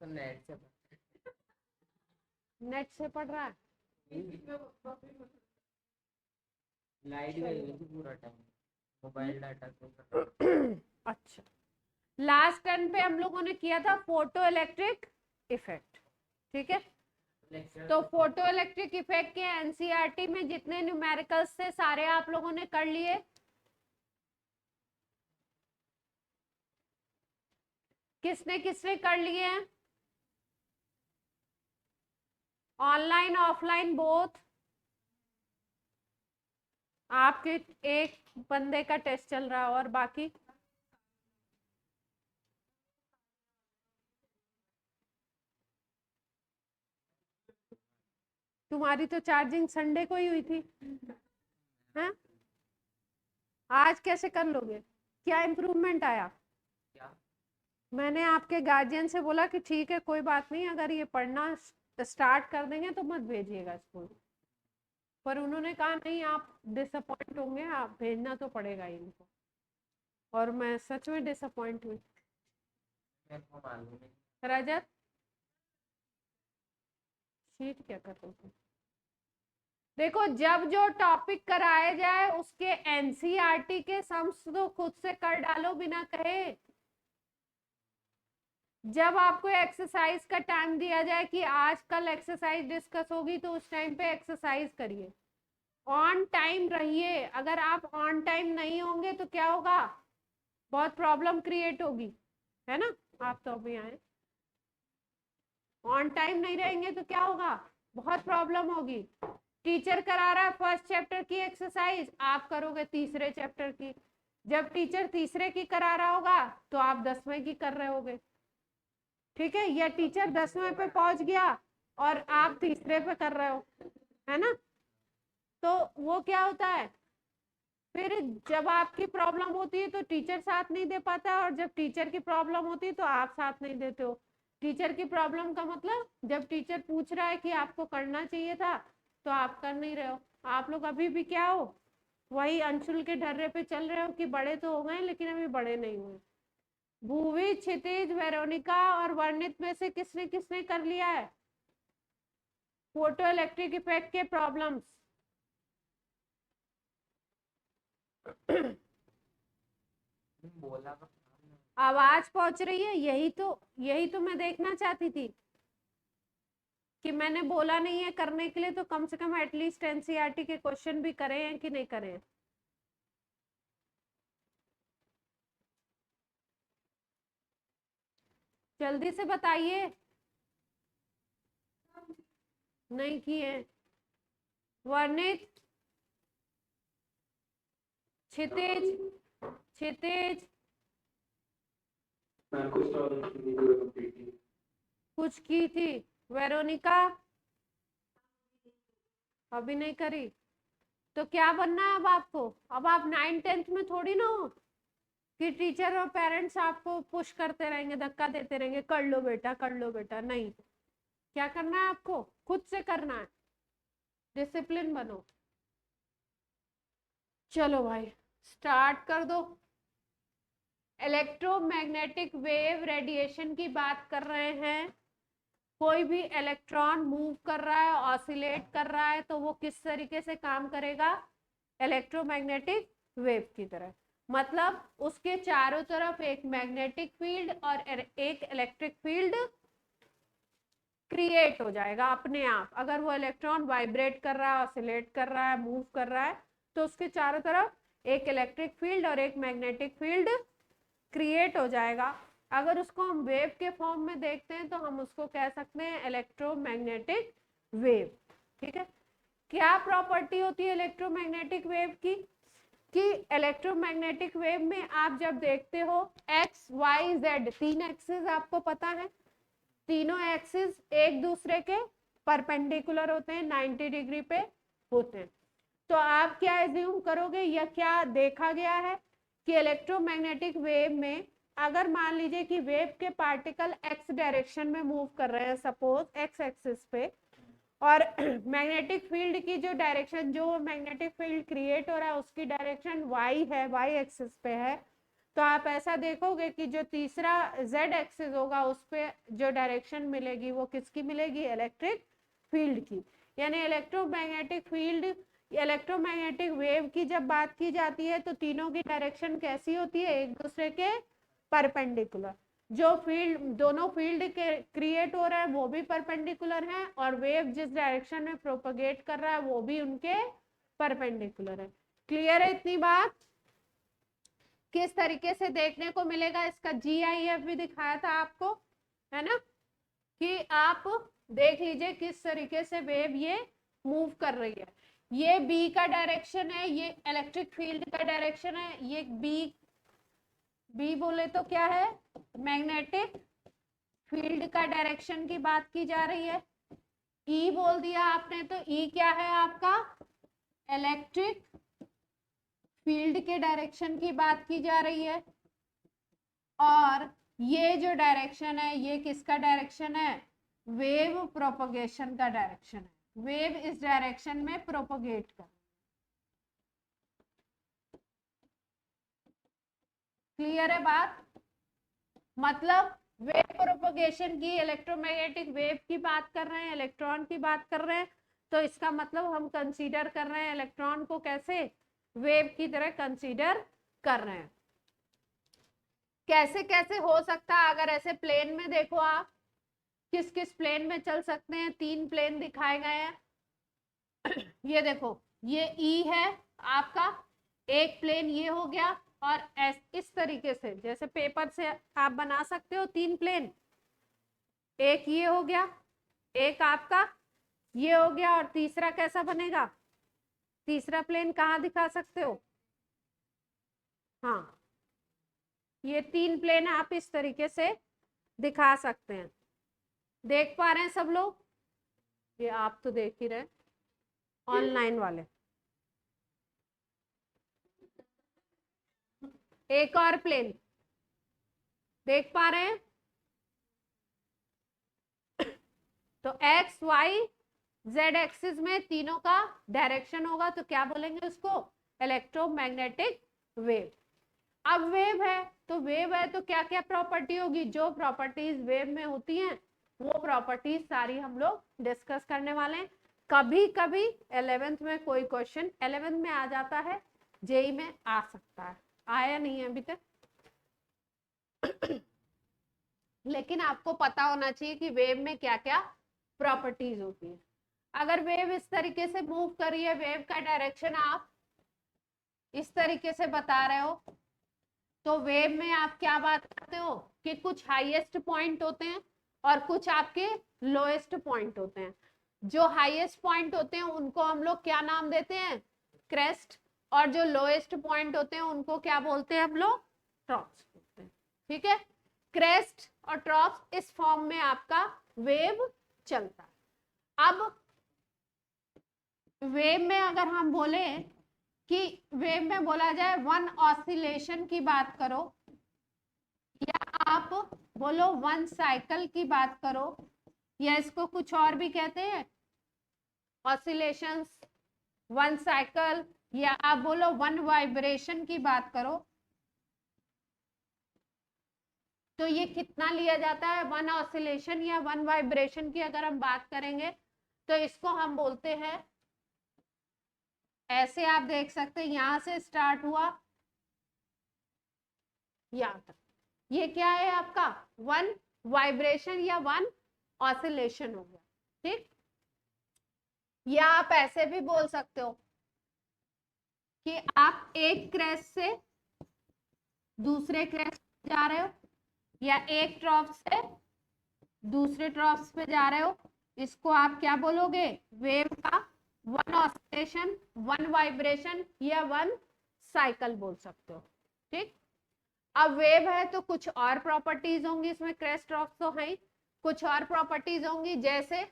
Net से पढ़ रहा है। लाइट गई हुई थी पूरा टाइम, मोबाइल डाटा अच्छा, लास्ट टर्न पे हम लोगों ने किया था फोटो इलेक्ट्रिक इफेक्ट, ठीक है। तो फोटो इलेक्ट्रिक इफेक्ट के एनसीईआरटी में जितने न्यूमेरिकल्स थे सारे आप लोगों ने कर लिए। किसने किसने कर लिए हैं? Online offline both? आपके एक बंदे का टेस्ट चल रहा है और बाकी? तुम्हारी तो चार्जिंग संडे को ही हुई थी, हैं? आज कैसे कर लोगे? क्या इम्प्रूवमेंट आया? मैंने आपके गार्जियन से बोला कि ठीक है कोई बात नहीं, अगर ये पढ़ना स्टार्ट कर देंगे तो मत भेजिएगा स्कूल, पर उन्होंने कहा नहीं आप डिसअपॉइंट होंगे, आप भेजना तो पड़ेगा इनको। और मैं सच में डिसअपॉइंट हुई। रजत शीट क्या कर रहे थे? देखो, जब जो टॉपिक कराया जाए उसके एनसीईआरटी के सम्स तो खुद से कर डालो बिना कहे। जब आपको एक्सरसाइज का टाइम दिया जाए कि आज कल एक्सरसाइज डिस्कस होगी तो उस टाइम पे एक्सरसाइज करिए, ऑन टाइम रहिए। अगर आप ऑन टाइम नहीं होंगे तो क्या होगा? बहुत प्रॉब्लम क्रिएट होगी, है ना। आप तो अभी आए, ऑन टाइम नहीं रहेंगे तो क्या होगा? बहुत प्रॉब्लम होगी। टीचर करा रहा है फर्स्ट चैप्टर की एक्सरसाइज, आप करोगे तीसरे चैप्टर की। जब टीचर तीसरे की करा रहा होगा तो आप 10वें की कर रहे होगे, ठीक है। या टीचर 10वें पे पहुंच गया और आप तीसरे पे कर रहे हो, है ना। तो वो क्या होता है, फिर जब आपकी प्रॉब्लम होती है तो टीचर साथ नहीं दे पाता, और जब टीचर की प्रॉब्लम होती है तो आप साथ नहीं देते हो। टीचर की प्रॉब्लम का मतलब, जब टीचर पूछ रहा है कि आपको करना चाहिए था तो आप कर नहीं रहे हो। आप लोग अभी भी क्या हो, वही अंशुल के ढर्रे पे चल रहे हो कि बड़े तो हो गए लेकिन अभी बड़े नहीं हुए। भूवी, क्षितिज, वेरोनिका और वर्णित में से किसने किसने कर लिया है फोटो इलेक्ट्रिक इफेक्ट के प्रॉब्लम्स? आवाज पहुंच रही है? यही तो मैं देखना चाहती थी कि मैंने बोला नहीं है करने के लिए, तो कम से कम एटलीस्ट एनसीईआरटी के क्वेश्चन भी करे हैं कि नहीं करे हैं। जल्दी से बताइए। नहीं किए? वर्णित, क्षितिज, क्षितिज कुछ की थी, वेरोनिका अभी नहीं करी। तो क्या बनना है अब आपको? अब आप 9th-10th में थोड़ी ना हो कि टीचर और पेरेंट्स आपको पुश करते रहेंगे, धक्का देते रहेंगे, कर लो बेटा कर लो बेटा। नहीं, क्या करना है आपको? खुद से करना है, डिसिप्लिन बनो। चलो भाई स्टार्ट कर दो। इलेक्ट्रोमैग्नेटिक वेव रेडिएशन की बात कर रहे हैं। कोई भी इलेक्ट्रॉन मूव कर रहा है, ऑसिलेट कर रहा है, तो वो किस तरीके से काम करेगा? इलेक्ट्रोमैग्नेटिक वेव की तरह। मतलब उसके चारों तरफ एक मैग्नेटिक फील्ड और एक इलेक्ट्रिक फील्ड क्रिएट हो जाएगा अपने आप। अगर वो इलेक्ट्रॉन वाइब्रेट कर रहा है, ऑसिलेट कर रहा है, मूव कर रहा है, तो उसके चारों तरफ एक इलेक्ट्रिक फील्ड और एक मैग्नेटिक फील्ड क्रिएट हो जाएगा। अगर उसको हम वेव के फॉर्म में देखते हैं तो हम उसको कह सकते हैं इलेक्ट्रोमैग्नेटिक वेव, ठीक है। क्या प्रॉपर्टी होती है इलेक्ट्रोमैग्नेटिक वेव की? कि इलेक्ट्रोमैग्नेटिक वेव में आप जब देखते हो एक्स वाई जेड, 3 एक्सिस आपको पता है, तीनों एक्सिस एक दूसरे के परपेंडिकुलर होते हैं, 90 डिग्री पे होते हैं। तो आप क्या एज्यूम करोगे या क्या देखा गया है कि इलेक्ट्रोमैग्नेटिक वेव में अगर मान लीजिए कि वेव के पार्टिकल एक्स डायरेक्शन में मूव कर रहे हैं, सपोज एक्स एक्सिस पे, और मैग्नेटिक फील्ड की जो डायरेक्शन, जो मैग्नेटिक फील्ड क्रिएट हो रहा है उसकी डायरेक्शन वाई है, वाई एक्सिस पे है, तो आप ऐसा देखोगे कि जो तीसरा z एक्सिस होगा उस पे जो डायरेक्शन मिलेगी वो किसकी मिलेगी, इलेक्ट्रिक फील्ड की। यानी इलेक्ट्रोमैग्नेटिक फील्ड, इलेक्ट्रोमैग्नेटिक वेव की जब बात की जाती है तो तीनों की डायरेक्शन कैसी होती है, एक दूसरे के परपेंडिकुलर। जो फील्ड, दोनों फील्ड के क्रिएट हो रहा है वो भी परपेंडिकुलर है, और वेव जिस डायरेक्शन में प्रोपगेट कर रहा है वो भी उनके परपेंडिकुलर है। क्लियर है इतनी बात? किस तरीके से देखने को मिलेगा, इसका GIF भी दिखाया था आपको, है ना, कि आप देख लीजिए किस तरीके से वेव ये मूव कर रही है। ये B का डायरेक्शन है, ये इलेक्ट्रिक फील्ड का डायरेक्शन है। ये B बोले तो क्या है, मैग्नेटिक फील्ड का डायरेक्शन की बात की जा रही है। E बोल दिया आपने तो E क्या है आपका, इलेक्ट्रिक फील्ड के डायरेक्शन की बात की जा रही है। और ये जो डायरेक्शन है ये किसका डायरेक्शन है, वेव प्रोपगेशन का डायरेक्शन है। वेव इस डायरेक्शन में प्रोपगेट कर, क्लियर है बात? मतलब वेव प्रोपगेशन की, इलेक्ट्रोमैग्नेटिक वेव की बात कर रहे हैं, इलेक्ट्रॉन की बात कर रहे हैं, तो इसका मतलब हम कंसीडर कर रहे हैं इलेक्ट्रॉन को कैसे, वेव की तरह कंसीडर कर रहे हैं। कैसे कैसे हो सकता है, अगर ऐसे प्लेन में देखो आप, किस किस प्लेन में चल सकते हैं, 3 प्लेन दिखाए गए हैं। ये देखो, ये E है आपका, एक प्लेन ये हो गया, और इस तरीके से जैसे पेपर से आप बना सकते हो 3 प्लेन, एक ये हो गया, एक आपका ये हो गया, और तीसरा कैसा बनेगा, तीसरा प्लेन कहाँ दिखा सकते हो, हाँ, ये 3 प्लेन आप इस तरीके से दिखा सकते हैं। देख पा रहे हैं सब लोग? ये आप तो देख ही रहे, ऑनलाइन वाले। एक और प्लेन देख पा रहे हैं? तो x, y, z एक्सिस में तीनों का डायरेक्शन होगा, तो क्या बोलेंगे उसको, इलेक्ट्रोमैग्नेटिक वेव। अब वेव है तो वेव है तो क्या क्या प्रॉपर्टी होगी, जो प्रॉपर्टीज वेव में होती हैं वो प्रॉपर्टीज सारी हम लोग डिस्कस करने वाले हैं। कभी कभी 11th में कोई क्वेश्चन 11th में आ जाता है, जेई में आ सकता है, आया नहीं है अभी तक। लेकिन आपको पता होना चाहिए कि वेव में क्या क्या प्रॉपर्टीज होती है। अगर वेव इस तरीके से मूव कर रही है, वेव का डायरेक्शन आप इस तरीके से बता रहे हो, तो वेव में आप क्या बात करते हो कि कुछ हाईएस्ट पॉइंट होते हैं और कुछ आपके लोएस्ट पॉइंट होते हैं। जो हाईएस्ट पॉइंट होते हैं उनको हम लोग क्या नाम देते हैं, क्रेस्ट, और जो लोएस्ट पॉइंट होते हैं उनको क्या बोलते हैं हम लोग, ट्रॉप्स बोलते हैं। ठीक है, क्रेस्ट और ट्रॉप्स, इस फॉर्म में आपका वेव चलता है। अब वेव में अगर हम बोले कि वेव में बोला जाए वन ऑसिलेशन की बात करो, या आप बोलो वन साइकिल की बात करो, या इसको कुछ और भी कहते हैं, ऑसिलेशंस, वन साइकिल, या आप बोलो वन वाइब्रेशन की बात करो, तो ये कितना लिया जाता है, वन ऑसिलेशन या वन वाइब्रेशन की अगर हम बात करेंगे तो इसको हम बोलते हैं, ऐसे आप देख सकते हैं, यहां से स्टार्ट हुआ यहां तक, ये क्या है आपका वन वाइब्रेशन या वन ऑसिलेशन हो गया। ठीक, या आप ऐसे भी बोल सकते हो कि आप एक क्रेस्ट से दूसरे क्रेस्ट जा रहे हो, या एक ट्रॉफ से दूसरे ट्रॉफ पे जा रहे हो, इसको आप क्या बोलोगे, वेव का वन ऑसिलेशन, वन वाइब्रेशन या वन साइकिल बोल सकते हो। ठीक, अब वेव है तो कुछ और प्रॉपर्टीज होंगी इसमें, क्रेस्ट ट्रॉफ तो है, कुछ और प्रॉपर्टीज होंगी, जैसे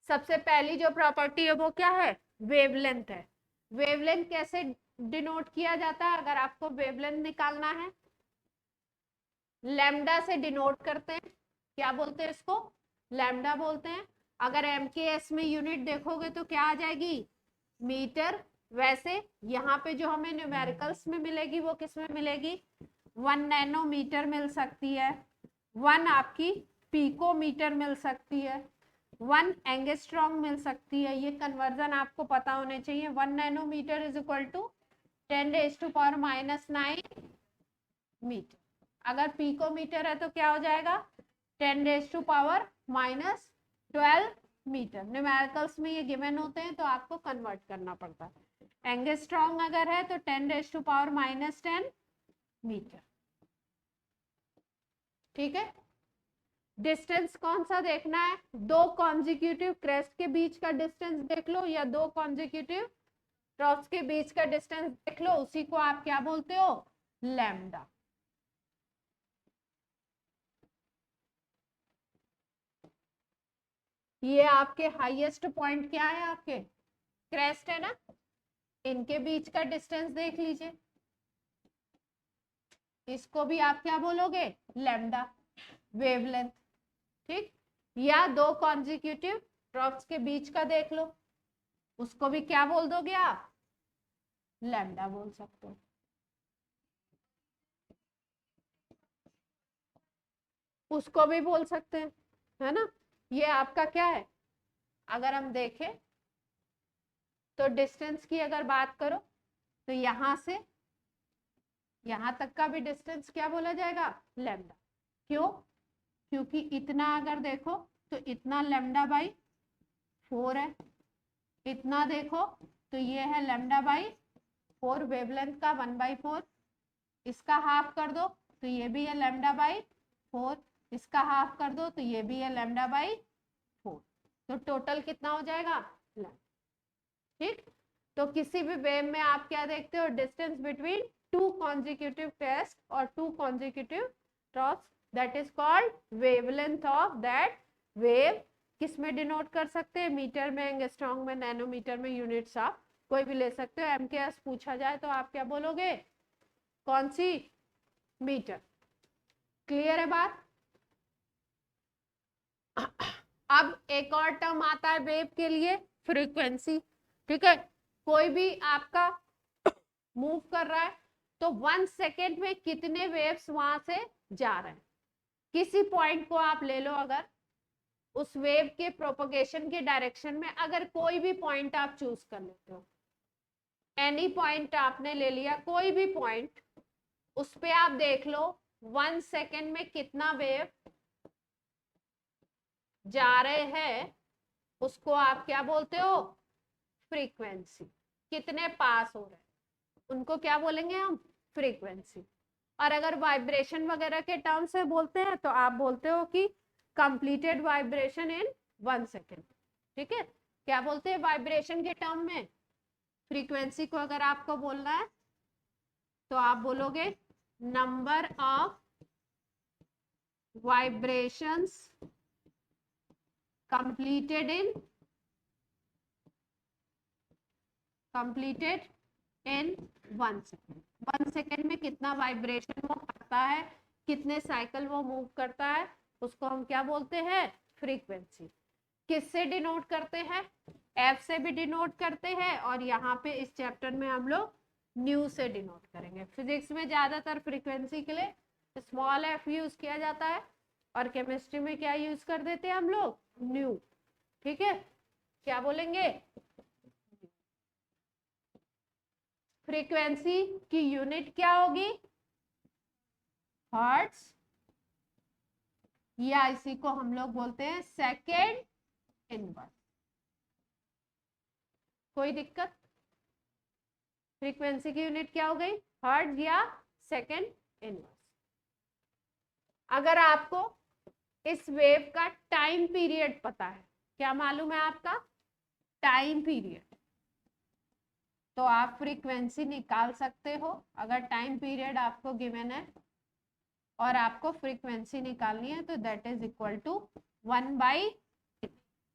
सबसे पहली जो प्रॉपर्टी है वो क्या है, वेवलेंथ है। वेवलेंथ कैसे डिनोट किया जाता है, अगर आपको वेवलेंथ निकालना है, लैम्डा से डिनोट करते हैं, क्या बोलते हैं इसको, लैम्डा बोलते हैं। अगर MKS में यूनिट देखोगे तो क्या आ जाएगी, मीटर। वैसे यहाँ पे जो हमें न्यूमेरिकल्स में मिलेगी वो किस में मिलेगी, 1 नैनोमीटर मिल सकती है, 1 आपकी पिकोमीटर मिल सकती है, 1 एंगस्ट्रॉम मिल सकती है। ये कन्वर्जन आपको पता होने चाहिए। 1 nanometre is equal to 10⁻⁹ metre. अगर पिकोमीटर है तो क्या हो जाएगा 10⁻⁻12 मीटर। न्यूमेरिकल्स में ये गिवन होते हैं तो आपको कन्वर्ट करना पड़ता है। एंगस्ट्रॉम अगर है तो 10⁻⁻10 मीटर। ठीक है। डिस्टेंस कौन सा देखना है, दो कॉन्जिक्यूटिव क्रेस्ट के बीच का डिस्टेंस देख लो या दो कॉन्जिक्यूटिव ट्रफ्स के बीच का डिस्टेंस देख लो, उसी को आप क्या बोलते हो, लैम्डा। ये आपके हाईएस्ट पॉइंट क्या है, आपके क्रेस्ट है ना, इनके बीच का डिस्टेंस देख लीजिए, इसको भी आप क्या बोलोगे, लैम्डा वेवलेंथ। ठीक, या दो कॉन्जिक्यूटिव ट्रफ्स के बीच का देख लो, उसको भी क्या बोल दोगे आप, लैम्डा बोल सकते हो। उसको भी बोल सकते हैं, है ना। ये आपका क्या है, अगर हम देखें तो डिस्टेंस की अगर बात करो तो यहां से यहां तक का भी डिस्टेंस क्या बोला जाएगा, लैम्डा। क्यों, क्योंकि इतना अगर देखो तो इतना लैम्डा बाई 4 है, इतना देखो तो ये है लैम्डा बाई 4, वेवलेंथ का 1/4, इसका हाफ कर दो तो ये भी है लैम्डा बाई 4, इसका हाफ कर दो तो ये भी है लैम्डा बाई 4, तो टोटल कितना हो जाएगा लैम्डा। ठीक, तो किसी भी वेव में आप क्या देखते हो, distance between two consecutive crest और two consecutive troughs, that is called wavelength of that wave. किस में डिनोट कर सकते हैं, मीटर में, एंगस्ट्रॉम में, नैनोमीटर में, यूनिट्स आप कोई भी ले सकते हो। एमकेएस पूछा जाए तो आप क्या बोलोगे, कौन सी, मीटर। क्लियर है बात। अब एक और टर्म आता है वेव के लिए, फ्रीक्वेंसी। ठीक है, कोई भी आपका मूव कर रहा है तो 1 सेकेंड में कितने वेव्स वहां से जा रहे हैं। किसी पॉइंट को आप ले लो, अगर उस वेव के प्रोपगेशन के डायरेक्शन में अगर कोई भी पॉइंट आप चूज कर लेते हो, एनी पॉइंट आपने ले लिया, कोई भी पॉइंट, उस पे आप देख लो 1 सेकेंड में कितना वेव जा रहे हैं, उसको आप क्या बोलते हो, फ्रीक्वेंसी। कितने पास हो रहे हैं उनको क्या बोलेंगे हम, फ्रीक्वेंसी। और अगर वाइब्रेशन वगैरह के टर्म से बोलते हैं तो आप बोलते हो कि कंप्लीटेड वाइब्रेशन इन 1 सेकेंड। ठीक है, क्या बोलते हैं वाइब्रेशन के टर्म में, फ्रीक्वेंसी को अगर आपको बोलना है तो आप बोलोगे number of vibrations completed in 1 second. 1 second में कितना वाइब्रेशन वो करता है, कितने साइकिल वो मूव करता है, उसको हम क्या बोलते हैं, फ्रीक्वेंसी। किससे डिनोट करते हैं, एफ से भी डिनोट करते हैं, और यहाँ पे इस चैप्टर में हम लोग न्यू से डिनोट करेंगे। फिजिक्स में ज्यादातर फ्रीक्वेंसी के लिए स्मॉल एफ यूज किया जाता है, और केमिस्ट्री में क्या यूज कर देते हैं हम लोग, न्यू। ठीक है, क्या बोलेंगे, फ्रीक्वेंसी की यूनिट क्या होगी, हर्ट्ज, या इसी को हम लोग बोलते हैं सेकेंड इनवर्स। कोई दिक्कत, फ्रीक्वेंसी की यूनिट क्या हो गई, हर्ट्ज या सेकेंड इनवर्स। अगर आपको इस वेव का टाइम पीरियड पता है, क्या मालूम है आपका, टाइम पीरियड, तो आप फ्रीक्वेंसी निकाल सकते हो। अगर टाइम पीरियड आपको गिवन है और आपको फ्रीक्वेंसी निकालनी है तो दैट इज इक्वल टू 1/,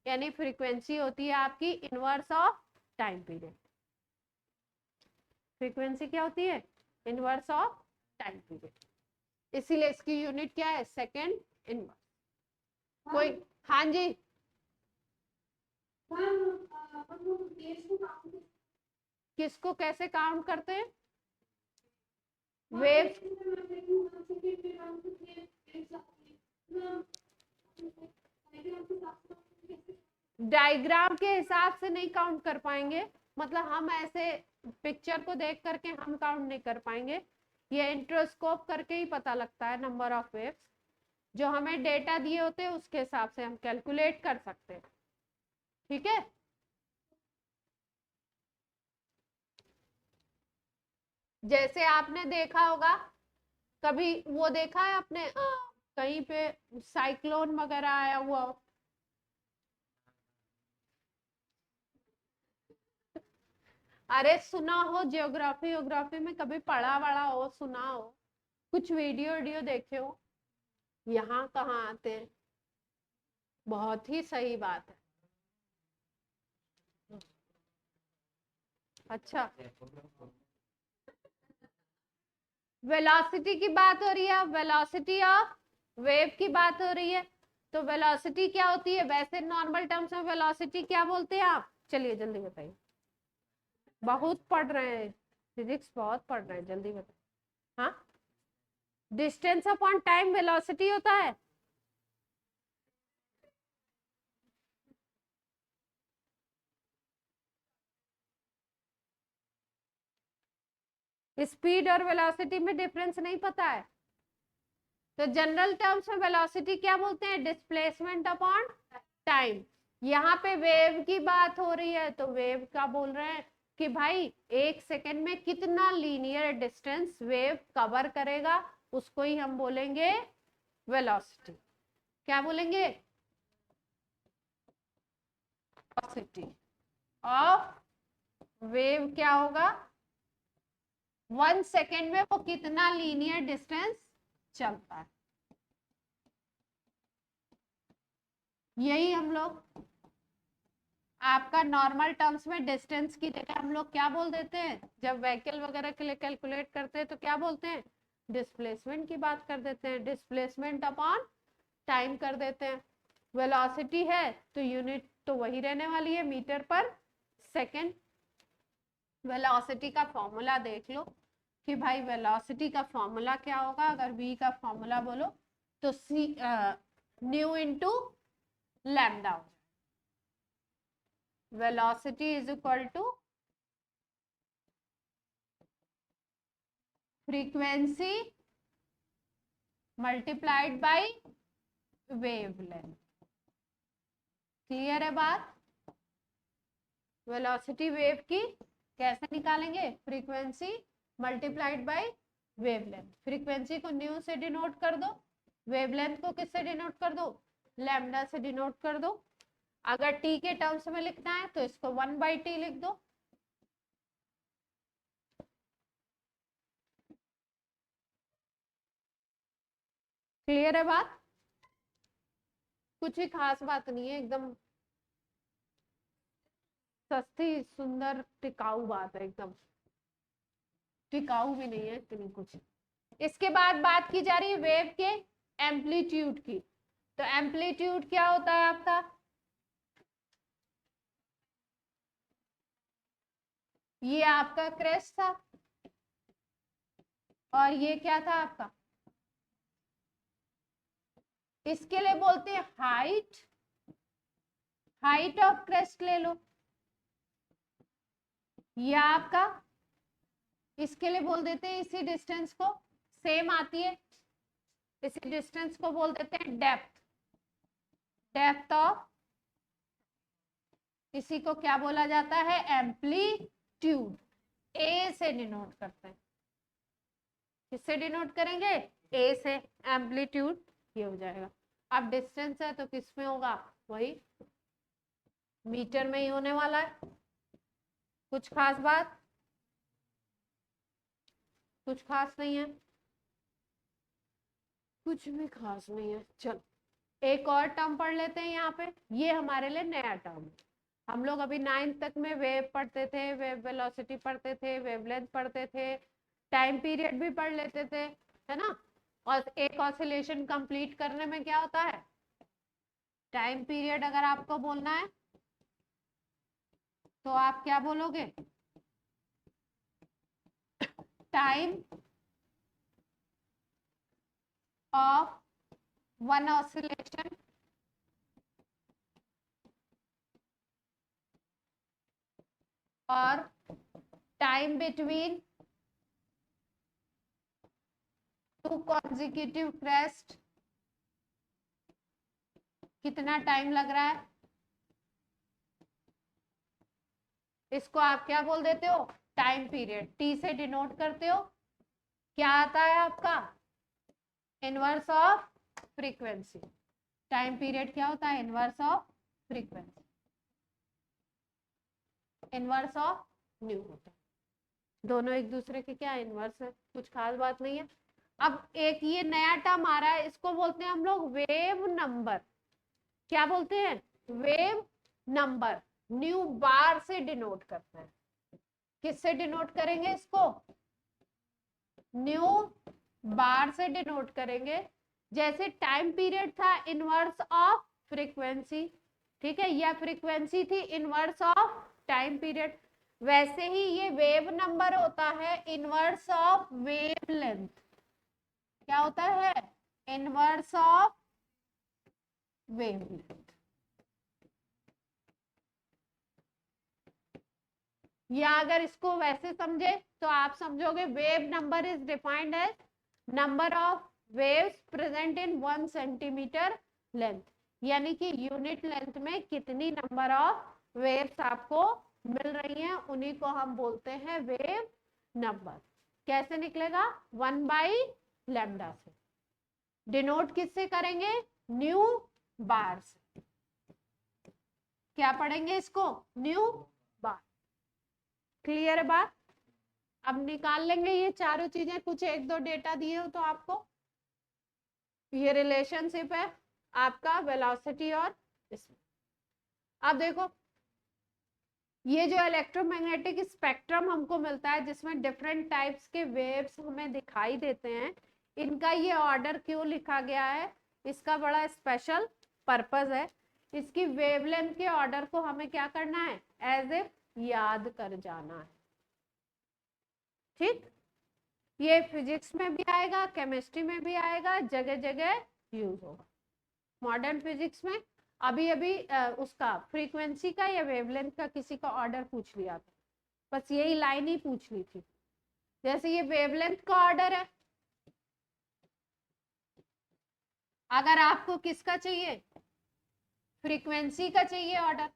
यानी फ्रीक्वेंसी होती है आपकी inverse of time period. Frequency क्या होती है, इनवर्स ऑफ टाइम पीरियड, इसीलिए इसकी यूनिट क्या है, सेकेंड इनवर्स। कोई, हाँ जी, किसको कैसे काउंट करते हैं, वेव डायग्राम के हिसाब से नहीं काउंट कर पाएंगे, मतलब हम ऐसे पिक्चर को देख करके हम काउंट नहीं कर पाएंगे, ये इंट्रोस्कोप करके ही पता लगता है नंबर ऑफ वेव्स। जो हमें डेटा दिए होते हैं उसके हिसाब से हम कैलकुलेट कर सकते हैं, ठीक है। जैसे आपने देखा होगा, कभी वो देखा है आपने कहीं पे साइक्लोन वगैरह आया हुआ हो, अरे सुना हो, जियोग्राफी वोग्राफी में कभी पढ़ा वढ़ा हो, सुना हो, कुछ वीडियो वीडियो देखे हो, यहाँ कहाँ आते हैं। बहुत ही सही बात है। अच्छा, वेलोसिटी की बात हो रही है, वेलोसिटी ऑफ वेव की बात हो रही है। तो वेलोसिटी क्या होती है वैसे नॉर्मल टर्म्स में, वेलोसिटी क्या बोलते हैं आप, चलिए जल्दी बताइए। बहुत पढ़ रहे हैं, फिजिक्स बहुत पढ़ रहे हैं, जल्दी बताइए। हाँ, डिस्टेंस अपॉन टाइम वेलोसिटी होता है। स्पीड और वेलोसिटी में डिफरेंस नहीं पता है, तो जनरल टर्म्स में वेलोसिटी क्या बोलते हैं, डिस्प्लेसमेंट अपॉन टाइम। यहाँ पे वेव की बात हो रही है, तो वेव का बोल रहे हैं कि भाई 1 सेकेंड में कितना लीनियर डिस्टेंस वेव कवर करेगा, उसको ही हम बोलेंगे वेलोसिटी। क्या बोलेंगे, वेलोसिटी ऑफ वेव क्या होगा, 1 सेकेंड में वो कितना लीनियर डिस्टेंस चलता है। यही हम लोग आपका नॉर्मल टर्म्स में डिस्टेंस की जगह हम लोग क्या बोल देते हैं, जब व्हीकल वगैरह के लिए कैलकुलेट करते हैं तो क्या बोलते हैं, डिस्प्लेसमेंट की बात कर देते हैं, डिस्प्लेसमेंट अपॉन टाइम कर देते हैं। वेलोसिटी है तो यूनिट तो वही रहने वाली है, मीटर पर सेकेंड। वेलोसिटी का फॉर्मूला देख लो कि भाई वेलोसिटी का फॉर्मूला क्या होगा, अगर v का फॉर्मूला बोलो तो c nu into lambda, velocity is equal to frequency multiplied by wavelength। Clear है बात, वेलोसिटी वेव की कैसे निकालेंगे, frequency multiplied by wavelength. Frequency को न्यू से डिनोट कर दो, वेवलेंथ को किससे डिनोट कर दो, लैम्डा से डिनोट कर दो। अगर टी के टर्म्स में लिखना है तो इसको 1/t लिख दो। क्लियर है बात, कुछ भी खास बात नहीं है, एकदम सस्ती सुंदर टिकाऊ बात है, एकदम टिकाऊ भी नहीं है इतनी कुछ। इसके बाद बात की जा रही है वेव के एम्पलीट्यूड की। तो एम्पलीट्यूड क्या होता है आपका, ये आपका क्रेस्ट था और ये क्या था आपका, इसके लिए बोलते हैं हाइट, हाइट ऑफ क्रेस्ट ले लो। ये आपका, इसके लिए बोल देते हैं इसी डिस्टेंस को, सेम आती है, इसी डिस्टेंस को बोल देते हैं डेप्थ, डेप्थ ऑफ, इसी को क्या बोला जाता है, एम्पलीट्यूड। ए से डिनोट करते हैं, किससे डिनोट करेंगे, ए से, एम्पलीट्यूड ये हो जाएगा। अब डिस्टेंस है तो किस में होगा, वही मीटर में ही होने वाला है। कुछ खास बात, कुछ खास नहीं है, कुछ भी खास नहीं है। चलो एक और टर्म पढ़ लेते हैं यहाँ पे, ये हमारे लिए नया टर्म है। हम लोग अभी 9th तक में वेव पढ़ते थे, वेव वेलोसिटी पढ़ते थे, वेवलेंथ पढ़ते थे, टाइम पीरियड भी पढ़ लेते थे, है ना। और एक ऑसिलेशन कंप्लीट करने में क्या होता है, टाइम पीरियड अगर आपको बोलना है तो आप क्या बोलोगे, time of one oscillation or time between two consecutive crest, कितना टाइम लग रहा है, इसको आप क्या बोल देते हो, टाइम पीरियड, टी से डिनोट करते हो। क्या आता है आपका, inverse of frequency. Time period क्या होता है, inverse of frequency, inverse of new होता है। दोनों एक दूसरे के क्या इनवर्स है, कुछ खास बात नहीं है। अब एक ये नया टर्म आ रहा है, इसको बोलते हैं हम लोग वेव नंबर। क्या बोलते हैं, वेव नंबर। न्यू बार से डिनोट करते हैं, किससे डिनोट करेंगे इसको, न्यू बार से डिनोट करेंगे। जैसे टाइम पीरियड था इनवर्स ऑफ फ्रीक्वेंसी, ठीक है, यह फ्रीक्वेंसी थी इनवर्स ऑफ टाइम पीरियड, वैसे ही ये वेव नंबर होता है इनवर्स ऑफ वेव लेंथ। क्या होता है, इनवर्स ऑफ वेव लेंथ। या अगर इसको वैसे समझे तो आप समझोगे wave number is defined as number of waves present in 1 centimetre length, यानी कि यूनिट लेंथ में कितनी नंबर ऑफ वेव्स आपको मिल रही हैं, उन्हीं को हम बोलते हैं वेव नंबर। कैसे निकलेगा, 1/λ से। डिनोट किससे करेंगे, न्यू बार से। क्या पढ़ेंगे इसको, न्यू बार। क्लियर है बात। अब निकाल लेंगे ये चारों चीजें, कुछ एक दो डेटा दिए हो तो आपको। ये रिलेशनशिप है आपका वेलोसिटी और इसमें। अब देखो ये जो इलेक्ट्रोमैग्नेटिक स्पेक्ट्रम हमको मिलता है जिसमें डिफरेंट टाइप्स के वेव्स हमें दिखाई देते हैं, इनका ये ऑर्डर क्यों लिखा गया है, इसका बड़ा स्पेशल पर्पस है। इसकी वेवलेंथ के ऑर्डर को हमें क्या करना है, एज इफ याद कर जाना है। ठीक, ये फिजिक्स में भी आएगा, केमिस्ट्री में भी आएगा, जगह जगह यूज होगा। मॉडर्न फिजिक्स में अभी अभी उसका फ्रीक्वेंसी का या वेवलेंथ का किसी का ऑर्डर पूछ लिया था, बस यही लाइन ही पूछनी थी। जैसे ये वेवलेंथ का ऑर्डर है, अगर आपको किसका चाहिए, फ्रीक्वेंसी का चाहिए ऑर्डर,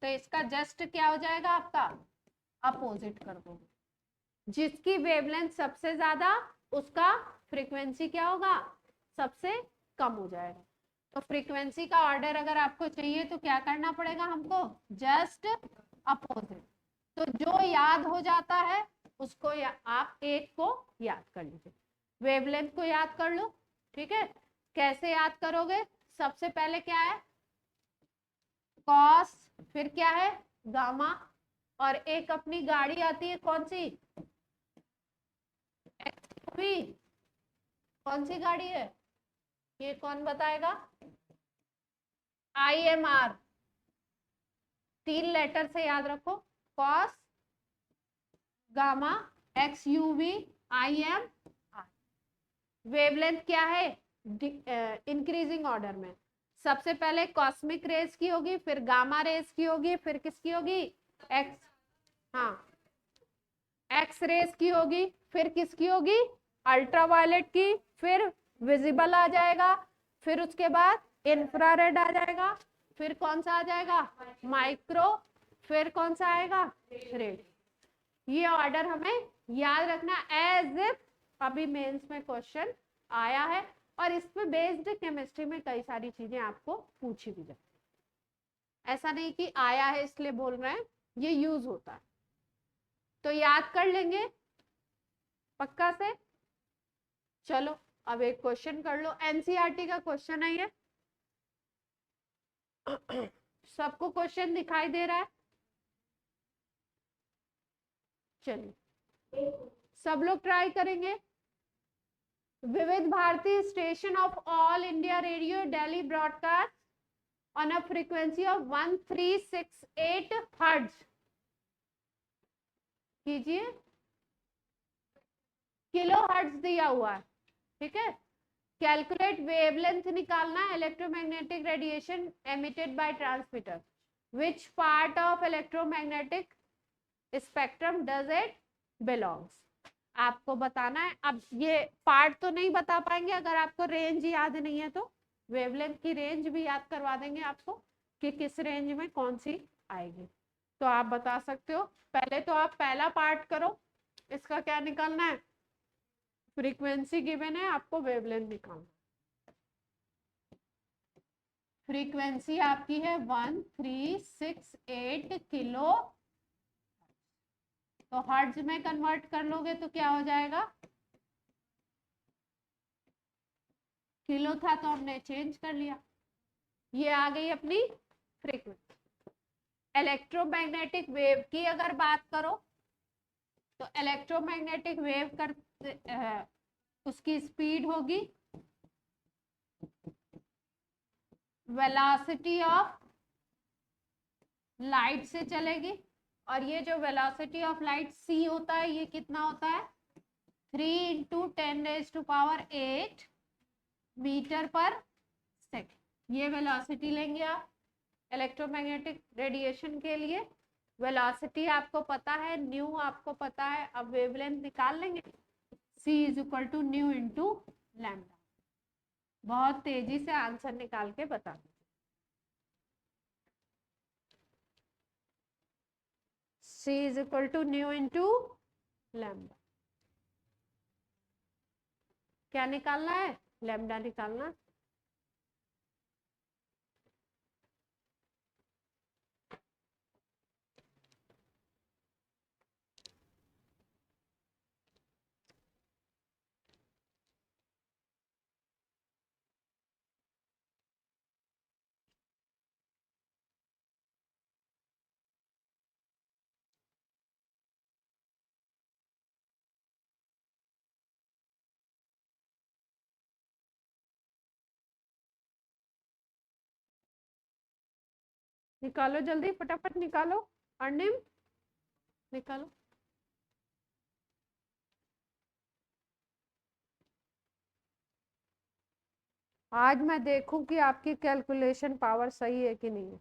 तो इसका जस्ट क्या हो जाएगा आपका, अपोजिट कर दो। जिसकी वेवलेंथ सबसे ज्यादा उसका फ्रीक्वेंसी क्या होगा, सबसे कम हो जाएगा। तो फ्रीक्वेंसी का ऑर्डर अगर आपको चाहिए तो क्या करना पड़ेगा हमको, जस्ट अपोजिट। तो जो याद हो जाता है उसको आप एक को याद कर लीजिए, वेवलेंथ को याद कर लो। ठीक है, कैसे याद करोगे, सबसे पहले क्या है कॉस, फिर क्या है गामा, और एक अपनी गाड़ी आती है कौन सी, एक्सयूवी। कौन सी गाड़ी है ये, कौन बताएगा, IMR। 3 लेटर से याद रखो, cos gamma XUV IMR। Wavelength क्या है, इंक्रीजिंग ऑर्डर में। सबसे पहले कॉस्मिक रेज की होगी, फिर गामा रेज की होगी, फिर किसकी होगी, एक्स, हाँ एक्स रेज की होगी, फिर किसकी होगी, अल्ट्रावायलेट की, फिर विजिबल आ जाएगा, फिर उसके बाद इंफ्रारेड आ जाएगा, फिर कौन सा आ जाएगा, माइक्रो, फिर कौन सा आएगा, रेड। ये ऑर्डर हमें याद रखना, एज इफ अभी मेंस में क्वेश्चन आया है, और इस पे बेस्ड केमिस्ट्री में कई सारी चीजें आपको पूछी भी जाती है। ऐसा नहीं कि आया है इसलिए बोल रहे हैं, ये यूज होता है, तो याद कर लेंगे पक्का से। चलो अब एक क्वेश्चन कर लो, एनसीईआरटी का क्वेश्चन है ये। सबको क्वेश्चन दिखाई दे रहा है, चलिए सब लोग ट्राई करेंगे। Vividh Bharati station of all India radio Delhi broadcast on a frequency of 1368 hertz. कीजिए, किलो हर्ट्ज दिया हुआ है, ठीक है, कैलकुलेट वेवलेंथ निकालना है electromagnetic radiation emitted by transmitter, which part of electromagnetic spectrum does it belongs, आपको बताना है। अब ये पार्ट तो नहीं बता पाएंगे, अगर आपको रेंज याद नहीं है तो वेवलेंथ की रेंज भी याद करवा देंगे आपको कि किस रेंज में कौन सी आएगी, तो आप बता सकते हो। पहले तो आप पहला पार्ट करो, इसका क्या निकालना है, फ्रीक्वेंसी गिवन है, आपको वेवलेंथ निकालना। फ्रीक्वेंसी आपकी है 1368 किलो, तो हर्ट्ज में कन्वर्ट कर लोगे तो क्या हो जाएगा, किलो था तो हमने चेंज कर लिया, ये आ गई अपनी फ्रीक्वेंसी। इलेक्ट्रोमैग्नेटिक वेव की अगर बात करो तो इलेक्ट्रोमैग्नेटिक वेव कर उसकी स्पीड होगी वेलोसिटी ऑफ लाइट से चलेगी, और ये जो वेलोसिटी ऑफ लाइट c होता है ये कितना होता है 3 × 10⁸ मीटर पर सेकेंड। ये वेलोसिटी लेंगे आप इलेक्ट्रोमैग्नेटिक रेडिएशन के लिए। वेलोसिटी आपको पता है, न्यू आपको पता है, अब वेवलेंथ निकाल लेंगे, c = न्यू × लैम्डा। बहुत तेजी से आंसर निकाल के बता, c = न्यू × लैम्डा। क्या निकालना है, लैम्डा निकालना। निकालो जल्दी, फटाफट निकालो, अर्निम निकालो। आज मैं देखूं कि आपकी कैलकुलेशन पावर सही है कि नहीं है।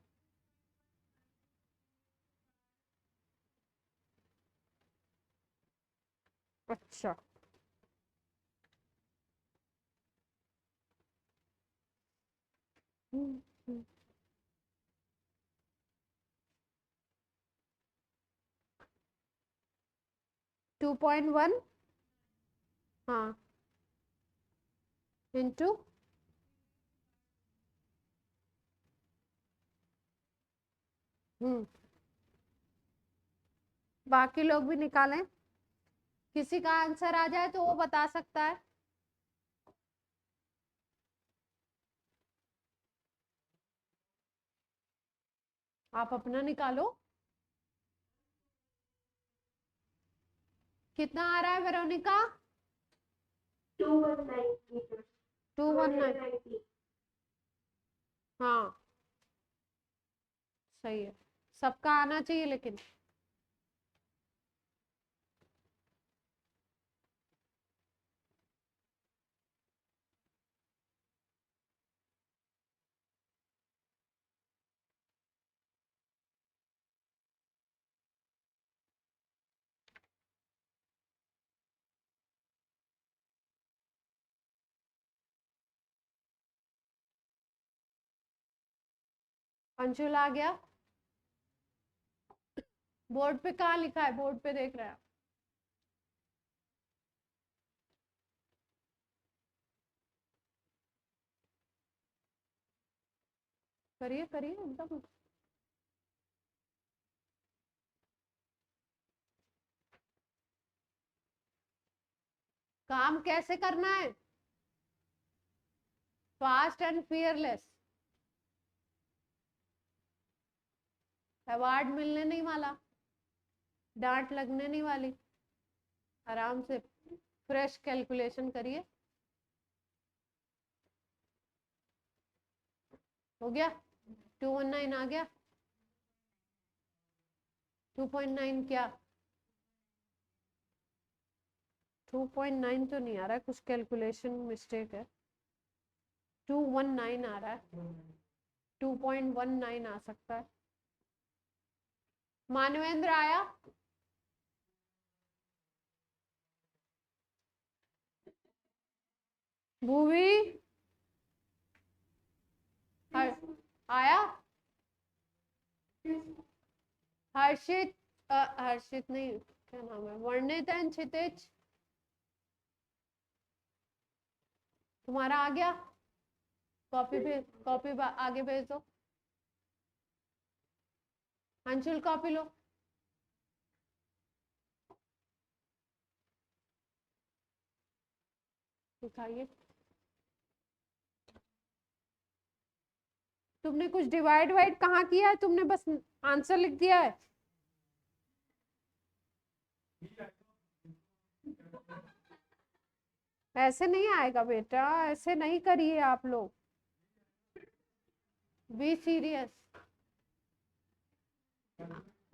अच्छा, हम्म, हम्म। 2.1, हाँ, इंटू बाकी लोग भी निकालें, किसी का आंसर आ जाए तो वो बता सकता है। आप अपना निकालो, कितना आ रहा है वेरोनिका, 219 219, हाँ सही है, सबका आना चाहिए लेकिन। अंशुल आ गया, बोर्ड पे कहाँ लिखा है, बोर्ड पे देख रहा है। करिए करिए एकदम। काम कैसे करना है, फास्ट एंड फियरलेस। अवार्ड मिलने नहीं वाला, डांट लगने नहीं वाली, आराम से फ्रेश कैलकुलेशन करिए। हो गया, 219 आ गया, 2.9 क्या, 2.9 तो नहीं आ रहा है, कुछ कैलकुलेशन मिस्टेक है। 219 आ रहा है, 2.19 आ सकता है। मानवेंद्र आया? भूवी आया? हर्षित हर्षित नहीं, क्या नाम है, वर्णित एंड क्षितिज, तुम्हारा आ गया? कॉपी आगे भेज दो। अंशुल कॉपी लो। दिखाइए। तुमने कुछ डिवाइड वाइड कहाँ किया है? तुमने बस आंसर लिख दिया है। ऐसे नहीं आएगा बेटा, ऐसे नहीं करिए आप लोग, बी सीरियस।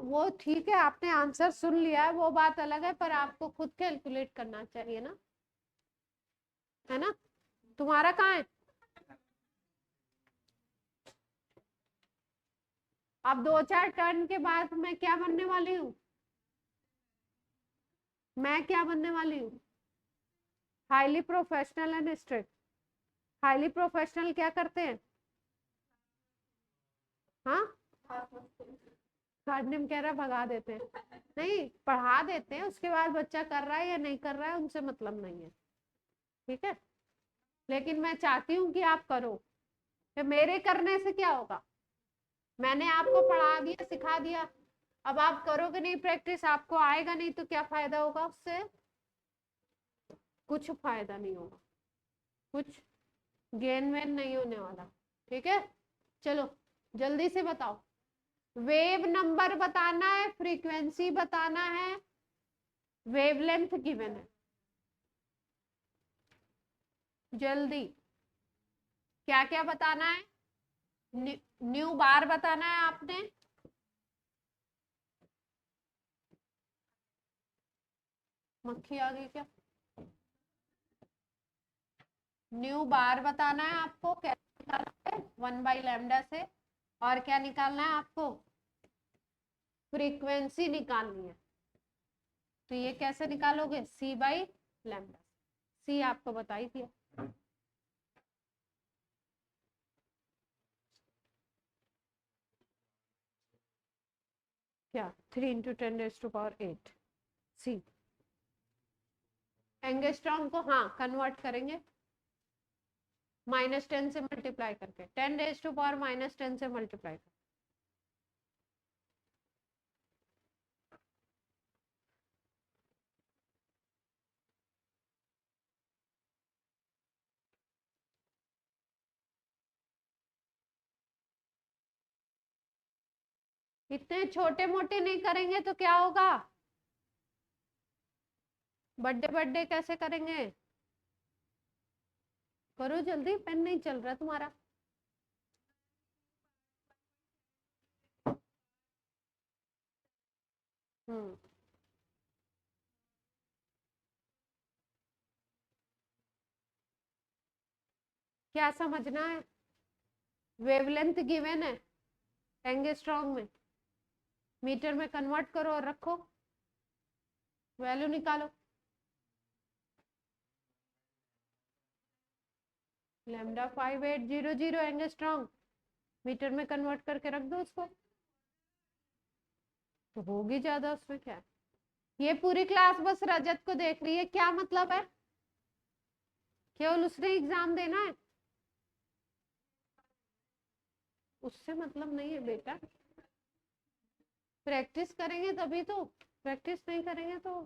वो ठीक है, आपने आंसर सुन लिया है, वो बात अलग है, पर आपको खुद कैलकुलेट करना चाहिए ना, है ना? तुम्हारा कहाँ है? अब 2-4 टर्न के बाद मैं क्या बनने वाली हूँ? मैं क्या बनने वाली हूँ? Highly professional and strict. Highly professional क्या करते हैं? हाँ, हार्डनिम कह रहा है भगा देते हैं, नहीं पढ़ा देते हैं, उसके बाद बच्चा कर रहा है या नहीं कर रहा है उनसे मतलब नहीं है, ठीक है? लेकिन मैं चाहती हूँ कि आप करो, तो मेरे करने से क्या होगा? मैंने आपको पढ़ा दिया, सिखा दिया, अब आप करोगे नहीं प्रैक्टिस, आपको आएगा नहीं, तो क्या फायदा होगा उससे? कुछ फायदा नहीं होगा, कुछ गेन वेन नहीं होने वाला, ठीक है? चलो जल्दी से बताओ। वेव नंबर बताना है, फ्रीक्वेंसी बताना है, वेवलेंथ गिवन है, जल्दी। क्या क्या बताना है? न्यू बार बताना है आपने, मक्खी आ गई क्या? न्यू बार बताना है आपको, कैसे निकालना है? 1/λ से। और क्या निकालना है आपको? फ्रीक्वेंसी निकालनी है, तो ये कैसे निकालोगे? C/λ। सी आपको बताई थी। क्या? 3 × 10⁸ सी। एंगस्ट्रॉम को हाँ कन्वर्ट करेंगे, -10 से मल्टीप्लाई करके, 10⁻⁻10 से मल्टीप्लाई करके। इतने छोटे मोटे नहीं करेंगे तो क्या होगा? बर्थडे बर्थडे कैसे करेंगे? करो जल्दी, पेन नहीं चल रहा तुम्हारा। हम्म, क्या समझना है? वेवलेंथ गिवन है एंगस्ट्रॉम में, मीटर में कन्वर्ट करो और रखो, वैल्यू निकालो। λ5800 एंगस्ट्रॉम, मीटर में कन्वर्ट करके रख दो उसको, तो होगी ज्यादा, उसमें क्या है? ये पूरी क्लास बस रजत को देख रही है, क्या मतलब है? केवल उसने एग्जाम देना है, उससे मतलब नहीं है बेटा, प्रैक्टिस करेंगे तभी तो, प्रैक्टिस नहीं करेंगे तो।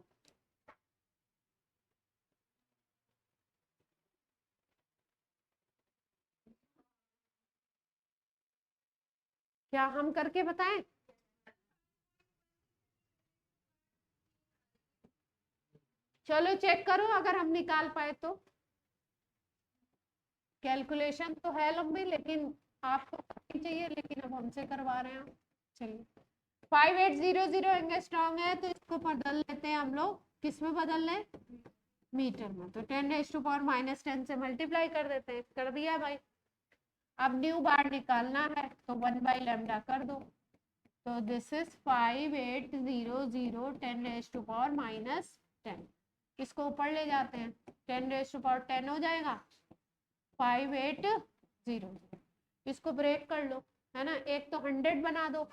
क्या हम करके बताएं? चलो चेक करो, अगर हम निकाल पाए तो। कैलकुलेशन तो है लंबी, लेकिन आपको करनी चाहिए, लेकिन अब हमसे करवा रहे हैं। चलिए 5800 एंगस्ट्रॉम है, तो इसको बदल लेते हैं हम लोग, किस में बदल लें? मीटर में। तो 10⁻⁻10 से मल्टीप्लाई कर देते हैं, कर दिया भाई। अब न्यू बार निकालना है तो 1/λ कर दो, तो दिस इज 5800 10⁻⁻10। इसको ऊपर ले जाते हैं, 10⁻10 हो जाएगा 5800। इसको ब्रेक कर लो, है ना, एक तो 100 बना दो,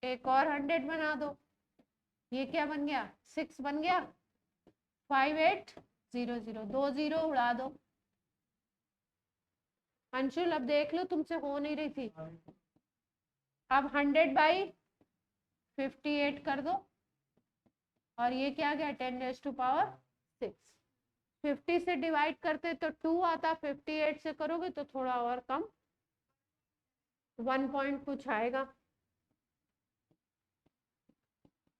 एक और 100 बना दो, ये क्या बन गया 6 बन गया, 5800, 2 0 उड़ा दो। अंशुल अब देख लो, तुमसे हो नहीं रही थी। अब 100/58 कर दो, और ये क्या गया 10⁻6। 50 से डिवाइड करते तो 2 आता, 58 से करोगे तो थोड़ा और कम, 1 पॉइंट कुछ आएगा।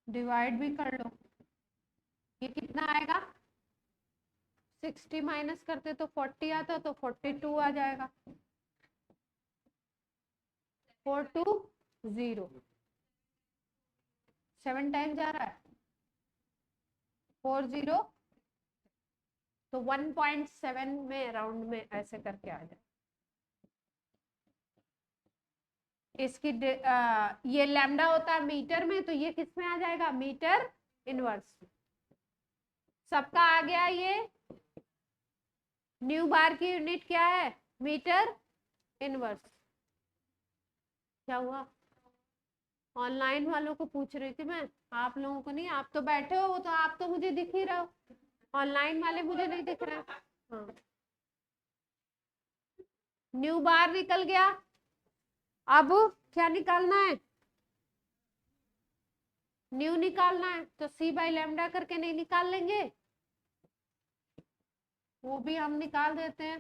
डिवाइड भी कर लो, ये कितना आएगा, 60 माइनस करते तो 40 आता, तो 42 आ जाएगा। 420, 7 टाइम जा रहा है, 40, तो 1.7 में अराउंड में ऐसे करके आ जाए। इसकी ये लैम्डा होता है मीटर में, तो ये किस में आ जाएगा, मीटर इनवर्स। सबका आ गया। ये न्यू बार की यूनिट क्या है, मीटर इनवर्स। क्या हुआ, ऑनलाइन वालों को पूछ रही थी मैं, आप लोगों को नहीं, आप तो बैठे हो, तो आप तो मुझे दिख ही रहे हो, ऑनलाइन वाले मुझे नहीं दिख रहे। हाँ, न्यू बार निकल गया। अब क्या निकालना है, न्यू निकालना है, तो c/λ करके नहीं निकाल लेंगे, वो भी हम निकाल देते हैं।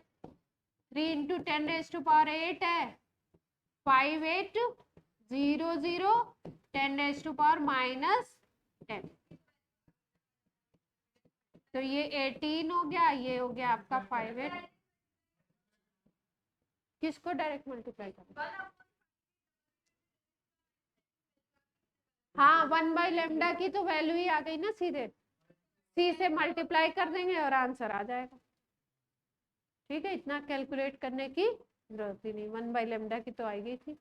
3 × 10⁸ है, 5800 10⁻⁻10। तो ये 18 हो गया, ये हो गया आपका 58। किसको डायरेक्ट मल्टीप्लाई करना, हाँ 1/λ की तो वैल्यू ही आ गई ना, सीधे c से मल्टीप्लाई कर देंगे और आंसर आ जाएगा। ठीक है, इतना कैलकुलेट करने की जरूरत ही नहीं, 1/λ की तो आई गई थी,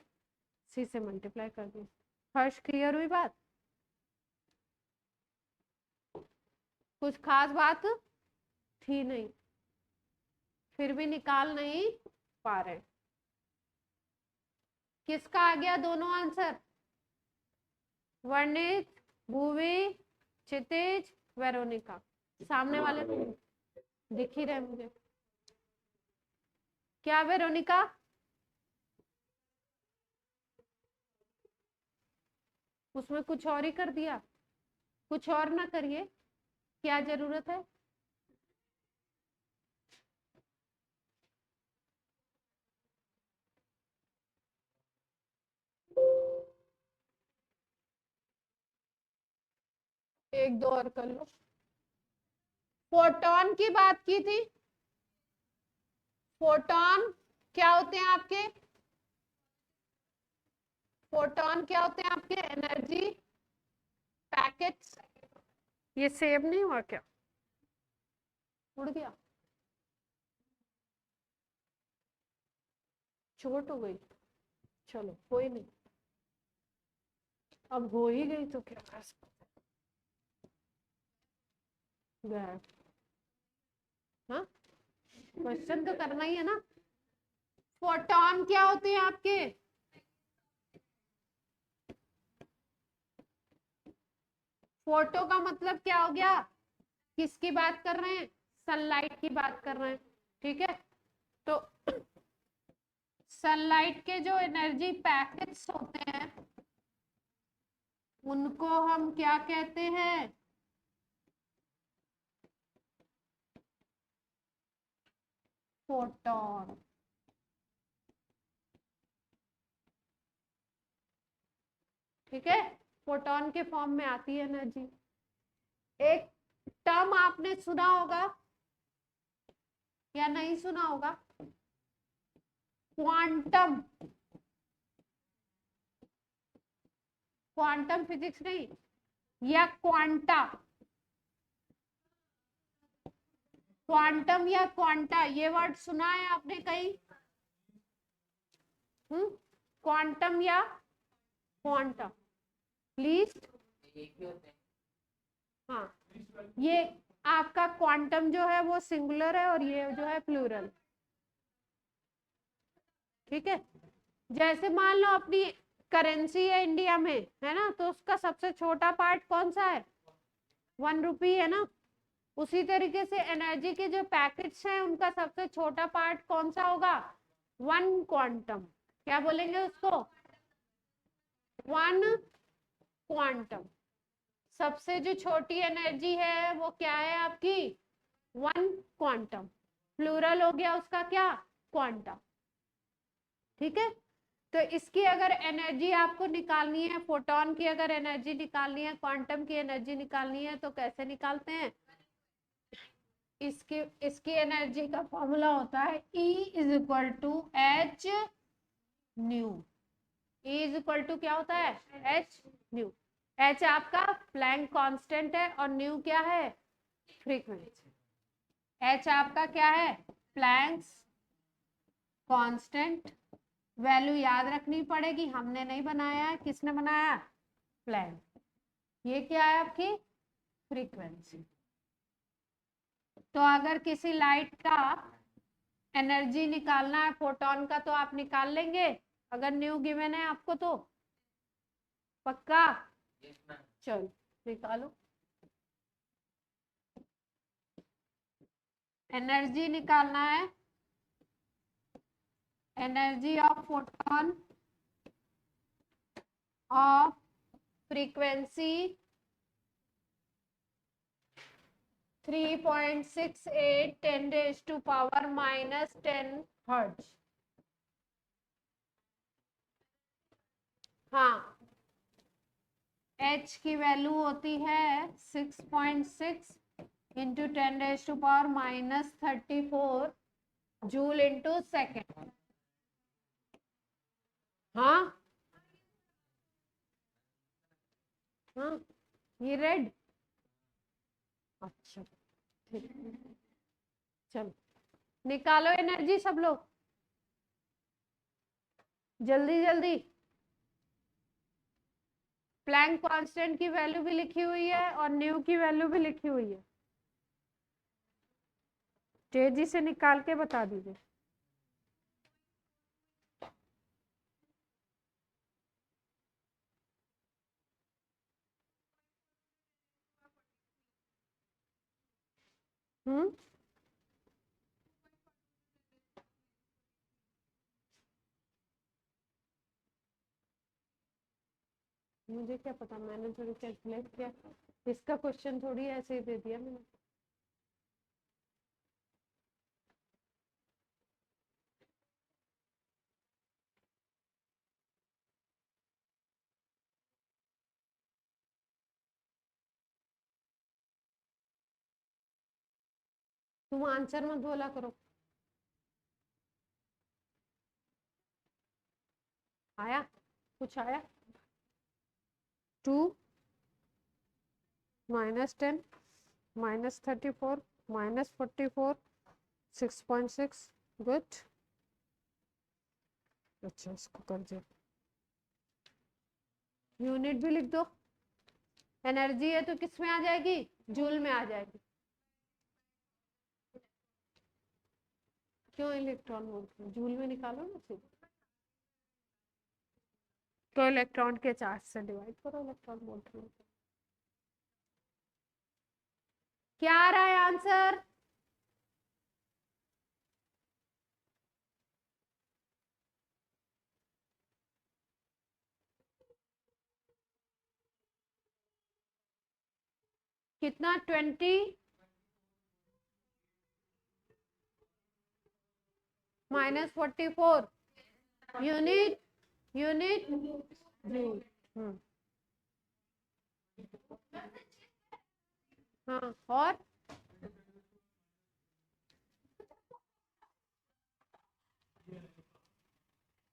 c से मल्टीप्लाई कर दी। फर्स्ट क्लियर हुई बात, कुछ खास बात थी नहीं, फिर भी निकाल नहीं पा रहे। किसका आ गया दोनों आंसर, वर्णित, भूवी, क्षितिज, वेरोनिका। सामने वाले तो दिख ही रहे मुझे। क्या वेरोनिका, उसमें कुछ और ही कर दिया, कुछ और ना करिए, क्या जरूरत है। एक दो और कर लो। फोटोन की बात की थी, फोटोन क्या होते हैं आपके, फोटोन क्या होते हैं आपके, एनर्जी पैकेट्स। ये सेव नहीं हुआ क्या, उड़ गया, चोट हो गई, चलो कोई नहीं, अब हो ही गई तो क्या कर सकते, हाँ क्वेश्चन तो करना ही है ना। फोटोन क्या होते हैं आपके, फोटो का मतलब क्या हो गया, किसकी बात कर रहे हैं, सनलाइट की बात कर रहे हैं। ठीक है, तो सनलाइट के जो एनर्जी पैकेट्स होते हैं उनको हम क्या कहते हैं, फोटोन। ठीक है, फोटोन के फॉर्म में आती है एनर्जी। एक टर्म आपने सुना होगा या नहीं सुना होगा, क्वांटम, क्वांटम फिजिक्स नहीं, या क्वांटा, क्वांटम या क्वांटा, ये वर्ड सुना है आपने कहीं? क्वांटम या क्वांटा, प्लीज। एक ही होते हैं। हाँ, ये आपका क्वांटम जो है वो सिंगुलर है और ये जो है प्लूरल। ठीक है, जैसे मान लो अपनी करेंसी है इंडिया में, है ना, तो उसका सबसे छोटा पार्ट कौन सा है? 1 रुपी है ना। उसी तरीके से एनर्जी के जो पैकेट्स हैं उनका सबसे छोटा पार्ट कौन सा होगा? 1 क्वांटम। क्या बोलेंगे उसको? 1 क्वांटम। सबसे जो छोटी एनर्जी है वो क्या है आपकी? 1 क्वांटम। प्लूरल हो गया उसका क्या? क्वांटम। ठीक है, तो इसकी अगर एनर्जी आपको निकालनी है, फोटोन की अगर एनर्जी निकालनी है, क्वांटम की एनर्जी निकालनी है, तो कैसे निकालते हैं? इसकी एनर्जी का फॉर्मूला होता है E is equal to H nu. E is equal to क्या होता है? H nu. एच आपका प्लैंक कांस्टेंट है और न्यू क्या है? फ्रीक्वेंसी। एच आपका क्या है? Planck's constant. वैल्यू याद रखनी पड़ेगी, हमने नहीं बनाया है, किसने बनाया? प्लैंक। ये क्या है आपकी? फ्रीक्वेंसी। तो अगर किसी लाइट का एनर्जी निकालना है फोटोन का तो आप निकाल लेंगे अगर न्यू गिवन है आपको तो? पक्का? चलो निकालो। एनर्जी निकालना है, energy of photon of frequency 3.68 10⁻⁻10 hertz. हाँ, H की वैल्यू होती है 6.6 इंटू 10⁻⁻34 जूल इंटू सेकेंड। हाँ हाँ, ये रेड। अच्छा ठीक, चलो निकालो एनर्जी सब लोग, जल्दी जल्दी। प्लैंक कांस्टेंट की वैल्यू भी लिखी हुई है और न्यू की वैल्यू भी लिखी हुई है, तेजी से निकाल के बता दीजिए। हम्म, मुझे क्या पता, मैंने थोड़ी कैलकुलेट किया, इसका क्वेश्चन थोड़ी ऐसे ही दे दिया मैंने। तुम आंसर मत बोला करो। आया? कुछ आया? 2 -10 -34 -44 6.6। गुड। अच्छा, इसको कर दो, यूनिट भी लिख दो। एनर्जी है तो किस में आ जाएगी? जूल में आ जाएगी। क्यों इलेक्ट्रॉन वोल्ट में? जूल में निकालो ना सीधे, तो इलेक्ट्रॉन के चार्ज से डिवाइड करो इलेक्ट्रॉन वोल्ट में। क्या आ रहा है आंसर? कितना? 20 -44 यूनिट, यूनिट जूल। हाँ, और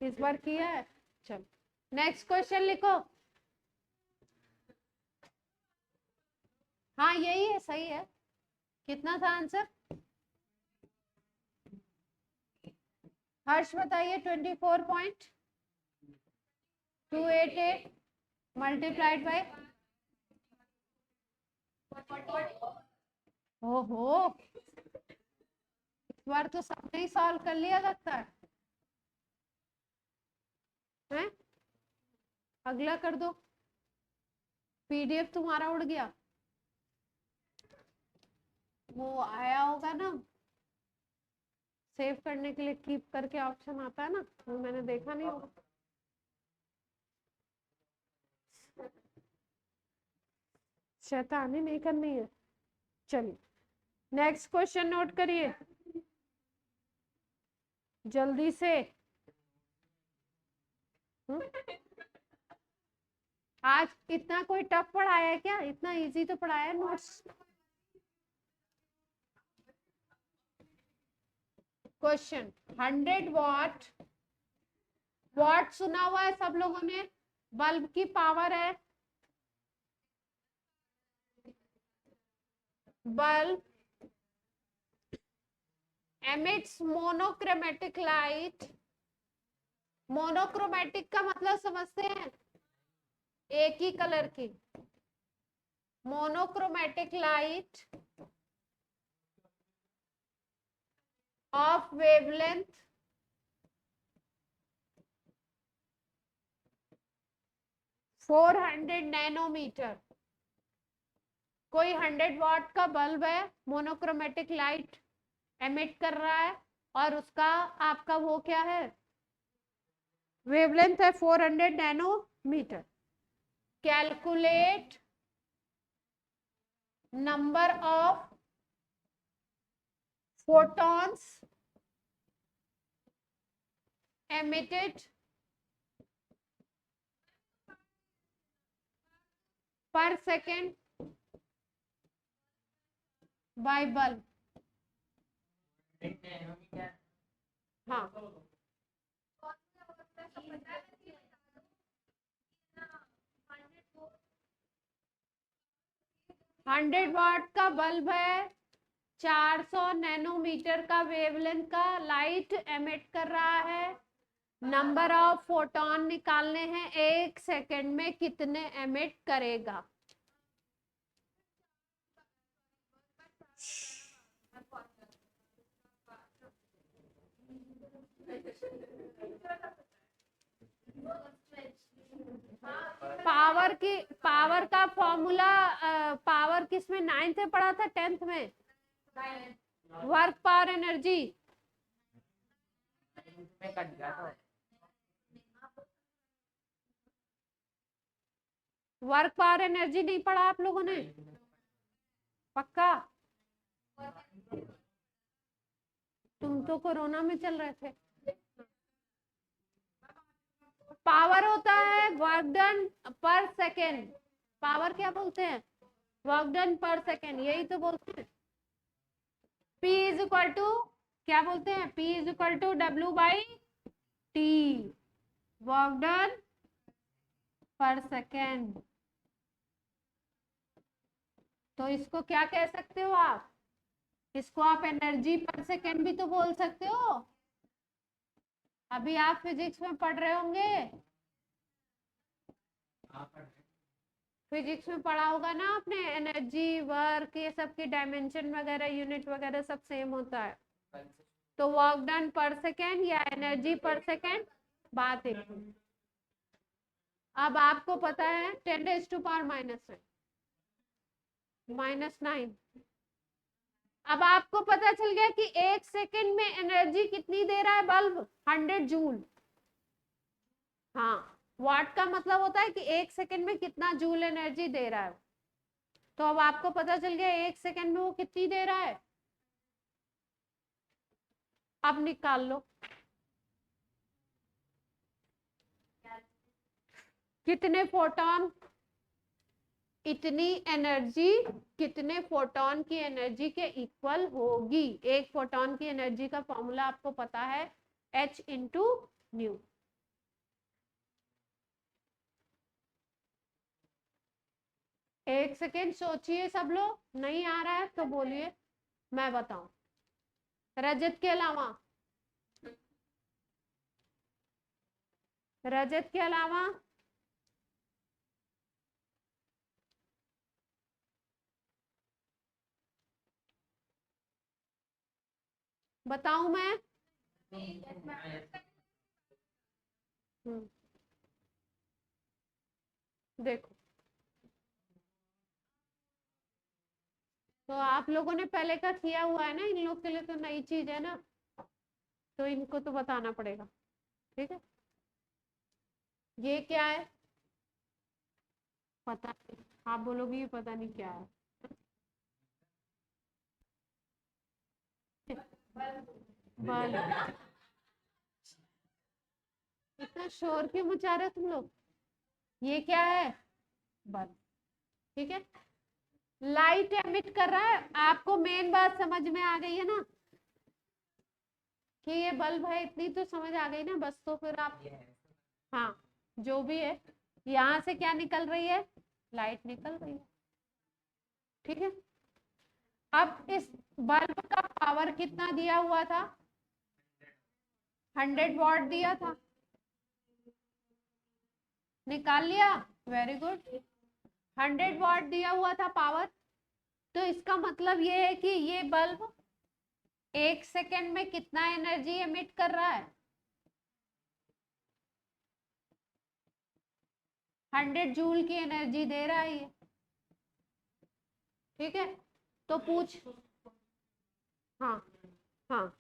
इस बार किया है। चलो नेक्स्ट क्वेश्चन लिखो। हाँ यही है, सही है। कितना था आंसर? हर्ष बताइए 24.288 मल्टीप्लाइड बाय, ओहो इस बार तो सबने ही सॉल्व कर लिया लगता है, हैं? अगला कर दो, पीडीएफ तुम्हारा उड़ गया, वो आया होगा ना सेव करने के लिए, कीप करके ऑप्शन आता है ना, वो मैंने देखा नहीं होगा। शैतानी नहीं करनी है। चलिए नेक्स्ट क्वेश्चन नोट करिए जल्दी से। आज इतना कोई टफ पढ़ाया है क्या? इतना इजी तो पढ़ाया है नोट्स। क्वेश्चन 100 वाट सुना हुआ है सब लोगों ने, बल्ब की पावर है, bulb emits monochromatic light, monochromatic का मतलब समझते हैं, एक ही कलर की, monochromatic light of wavelength 400 nanometre. कोई 100 वाट का बल्ब है, मोनोक्रोमेटिक लाइट एमिट कर रहा है, और उसका आपका वो क्या है, वेवलेंथ है 400 nanometre. Calculate number of photons emitted per second by bulb। हाँ 100 वाट का बल्ब है, 400 नैनोमीटर का वेवलेंथ का लाइट एमिट कर रहा है, नंबर ऑफ फोटोन निकालने हैं, एक सेकंड में कितने एमिट करेगा। पावर का फॉर्मूला, पावर किसमें 9th में पढ़ा था 10th में, work power energy. Work power energy नहीं पढ़ा आप लोगों ने? पक्का? तुम तो कोरोना में चल रहे थे। पावर होता है work done per second, power क्या बोलते हैं, वर्क डन पर सेकेंड, यही तो बोलते हैं। P इज इक्वल टू क्या बोलते हैं, P is equal to W by T, work done per second. तो इसको क्या कह सकते हो आप, इसको आप एनर्जी पर सेकेंड भी तो बोल सकते हो। अभी आप फिजिक्स में पढ़ रहे होंगे, फिजिक्स में पढ़ा होगा ना आपने, एनर्जी वर्क ये सब की डायमेंशन वगैरह यूनिट वगैरह सब सेम होता है। तो वर्क डन पर सेकेंड या एनर्जी पर सेकेंड बात एक। अब आपको पता है 10⁻⁻⁹ -9। अब आपको पता चल गया कि एक सेकेंड में एनर्जी कितनी दे रहा है बल्ब, 100 जूल। हाँ, वाट का मतलब होता है कि एक सेकेंड में कितना जूल एनर्जी दे रहा है। तो अब आपको पता चल गया एक सेकेंड में वो कितनी दे रहा है। अब निकाल लो कितने फोटोन, इतनी एनर्जी कितने फोटोन की एनर्जी के इक्वल होगी। एक फोटोन की एनर्जी का फॉर्मूला आपको पता है, H इंटू न्यू। एक सेकेंड सोचिए सब लोग, नहीं आ रहा है तो बोलिए मैं बताऊं। रजत के अलावा रजत के अलावा बताऊं मैं? देखो, तो आप लोगों ने पहले का किया हुआ है ना, इन लोग के लिए तो नई चीज है ना, तो इनको तो बताना पड़ेगा। ठीक है, ये क्या है? पता नहीं, आप बोलोगे ये पता नहीं क्या है। बल्ब। इतना शोर क्यों मचा रहे हो तुम लोग? ये क्या है? बल्ब। ठीक है, लाइट एमिट कर रहा है। आपको मेन बात समझ में आ गई है ना कि ये बल्ब है, इतनी तो समझ आ गई ना, बस तो फिर आप, हाँ, जो भी है, यहाँ से क्या निकल रही है? लाइट निकल रही है। ठीक है, अब इस बल्ब का पावर कितना दिया हुआ था? 100 वॉट दिया था। निकाल लिया? Very good. 100 वॉट दिया हुआ था पावर। तो इसका मतलब ये है कि ये बल्ब 1 सेकेंड में कितना एनर्जी एमिट कर रहा है? 100 जूल की एनर्जी दे रहा है ये। ठीक है, तो पूछ, हाँ हाँ,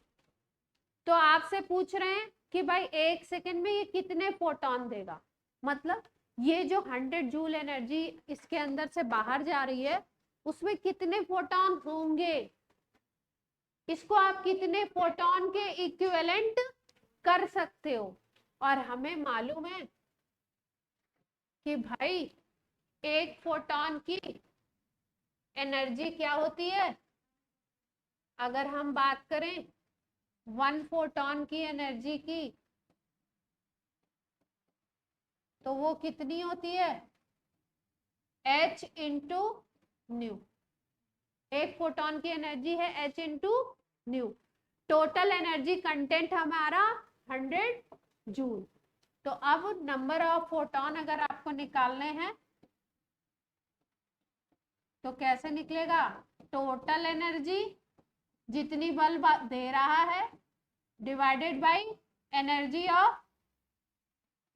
तो आपसे पूछ रहे हैं कि भाई 1 सेकेंड में ये कितने फोटोन देगा। मतलब ये जो 100 जूल एनर्जी इसके अंदर से बाहर जा रही है, उसमें कितने फोटोन होंगे, इसको आप कितने फोटोन के इक्विवेलेंट कर सकते हो। और हमें मालूम है कि भाई एक फोटोन की एनर्जी क्या होती है? अगर हम बात करें 1 फोटोन की एनर्जी की, तो वो कितनी होती है? h into new. एक फोटोन की एनर्जी है h into new. Total energy content हमारा 100 जूल। तो अब नंबर ऑफ फोटोन अगर आपको निकालने हैं तो कैसे निकलेगा? टोटल एनर्जी जितनी बल्ब दे रहा है divided by energy of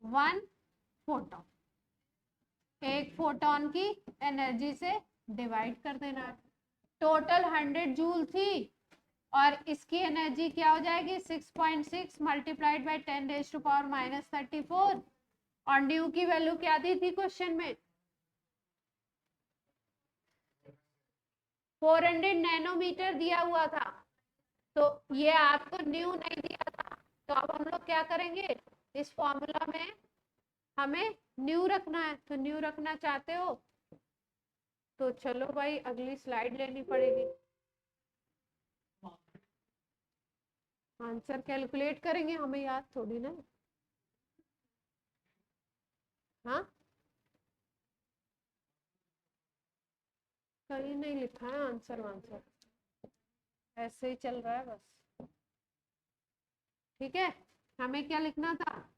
1 photon. एक फोटोन की एनर्जी से डिवाइड कर देना है। टोटल 100 जूल थी और इसकी एनर्जी क्या हो जाएगी? 6.6 मल्टीप्लाइड बाई 10⁻⁻34। और न्यू की वैल्यू क्या दी थी क्वेश्चन में? 400 नैनोमीटर दिया हुआ था। तो ये आपको न्यू नहीं दिया था, तो अब हम लोग क्या करेंगे? इस फॉर्मूला में हमें न्यू रखना है। तो न्यू रखना चाहते हो तो चलो भाई अगली स्लाइड लेनी पड़ेगी। आंसर कैलकुलेट करेंगे, हमें याद थोड़ी ना। हाँ, कहीं नहीं लिखा है आंसर वांसर, ऐसे ही चल रहा है बस। ठीक है, हमें क्या लिखना था?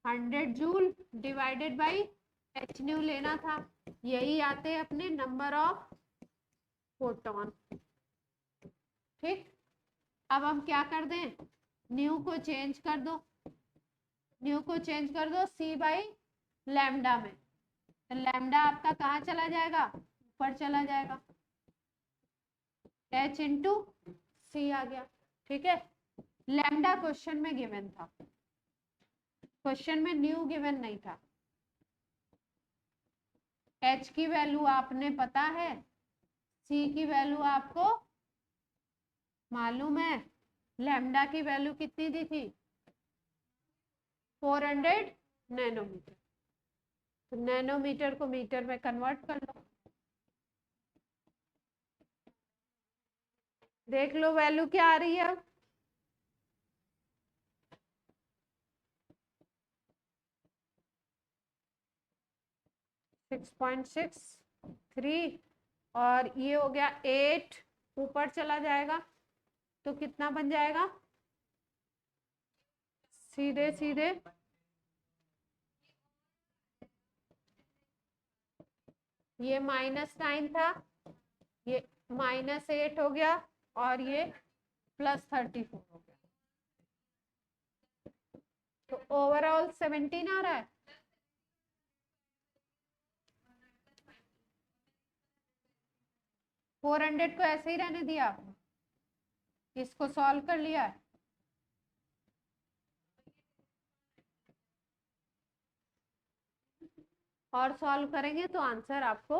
100 joule divided by H new लेना था। यही आते हैं अपने नंबर ऑफ फोटोन। ठीक, अब हम क्या कर दें? न्यू को चेंज कर दो, न्यू को चेंज कर दो सी बाई लैम्डा में। तो लैम्डा आपका कहाँ चला जाएगा? ऊपर चला जाएगा। h इंटू सी आ गया। ठीक है, लैम्डा क्वेश्चन में गिवन था, क्वेश्चन में न्यू गिवन नहीं था। h की वैल्यू आपने पता है, c की वैल्यू आपको मालूम है, लैम्डा की वैल्यू कितनी दी थी? 400 नैनोमीटर। तो नैनोमीटर को मीटर में कन्वर्ट कर लो, देख लो वैल्यू क्या आ रही है अब। 6.63 और ये हो गया 8, ऊपर चला जाएगा तो कितना बन जाएगा? सीधे सीधे ये -9 था, ये -8 हो गया, और ये +34 हो गया, तो ओवरऑल 17 आ रहा है। $400 को ऐसे ही रहने दिया आपने, इसको सॉल्व कर लिया है। और सॉल्व करेंगे तो आंसर आपको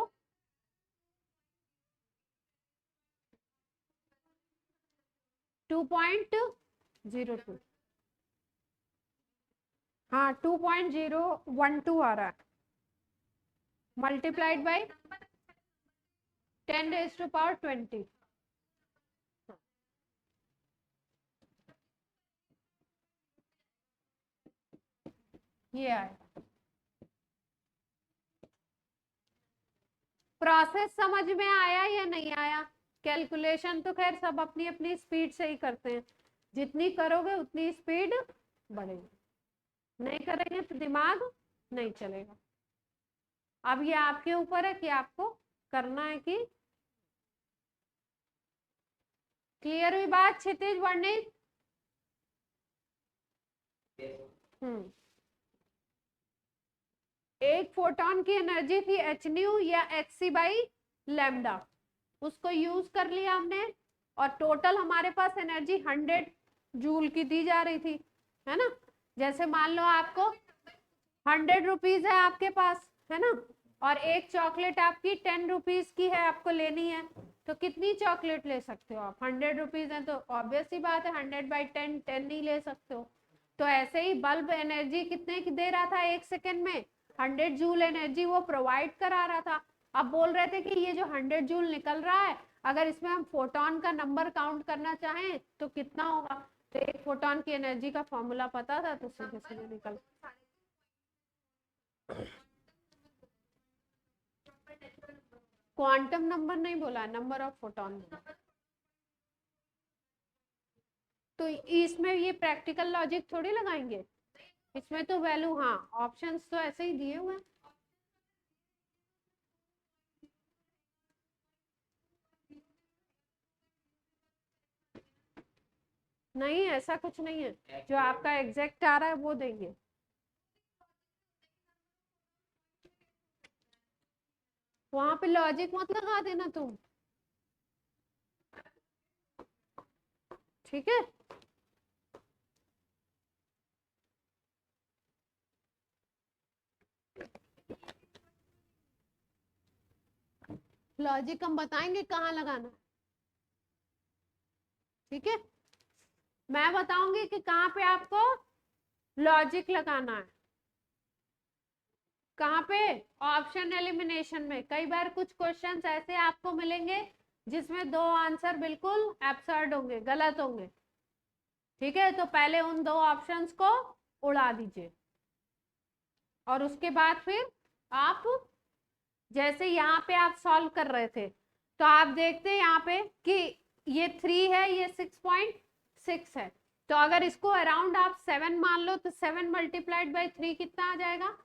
2.02, हाँ 2.012 आ रहा है, मल्टीप्लाइड बाई 10⁻20। ये आएगा। प्रोसेस समझ में आया या नहीं आया? कैलकुलेशन तो खैर सब अपनी अपनी स्पीड से ही करते हैं, जितनी करोगे उतनी स्पीड बढ़ेगी, नहीं करेंगे तो दिमाग नहीं चलेगा। अब ये आपके ऊपर है कि आपको करना है कि क्लियर हुई बात क्षितिज वर्णित? एक फोटोन की एनर्जी थी h न्यू या hc बाई लैम्डा, उसको यूज कर लिया हमने, और टोटल हमारे पास एनर्जी 100 जूल की दी जा रही थी, है ना। जैसे मान लो आपको 100 रुपीज है आपके पास, है ना, और एक चॉकलेट आपकी 10 रुपीज की है, आपको लेनी है, तो कितनी चॉकलेट ले सकते हो आप? 100 रुपीज है तो ऑब्वियस सी बात है 100/10 10 नहीं ले सकते हो। तो ऐसे ही बल्ब एनर्जी कितने की दे रहा था 1 सेकेंड में? 100 जूल एनर्जी वो प्रोवाइड करा रहा था। अब बोल रहे थे कि ये जो 100 जूल निकल रहा है, अगर इसमें हम फोटोन का नंबर काउंट करना चाहें तो कितना होगा? तो एक फोटोन की एनर्जी का फॉर्मूला पता था, तो सीधे सीधे निकल। क्वांटम नंबर नहीं बोला, नंबर ऑफ फोटोन। तो इसमें ये प्रैक्टिकल लॉजिक थोड़ी लगाएंगे, इसमें तो वैल्यू, हाँ ऑप्शंस तो ऐसे ही दिए हुए हैं। नहीं, ऐसा कुछ नहीं है, जो आपका एग्जैक्ट आ रहा है वो देंगे। वहां पे लॉजिक मत लगा देना तुम, ठीक है। लॉजिक हम बताएंगे कहाँ लगाना, ठीक है। मैं बताऊंगी कि कहाँ पे आपको लॉजिक लगाना है, कहाँ पे? ऑप्शन एलिमिनेशन में। कई बार कुछ क्वेश्चंस ऐसे आपको मिलेंगे जिसमें 2 आंसर बिल्कुल एब्सर्ड होंगे, गलत होंगे, ठीक है। तो पहले उन 2 ऑप्शंस को उड़ा दीजिए, और उसके बाद फिर आप, जैसे यहाँ पे आप सॉल्व कर रहे थे, तो आप देखते हैं यहाँ पे कि ये 3 है, ये 6.6 है, तो अगर इसको अराउंड आप 7 मान लो, तो 7 मल्टीप्लाइड बाई 3 कितना आ जाएगा?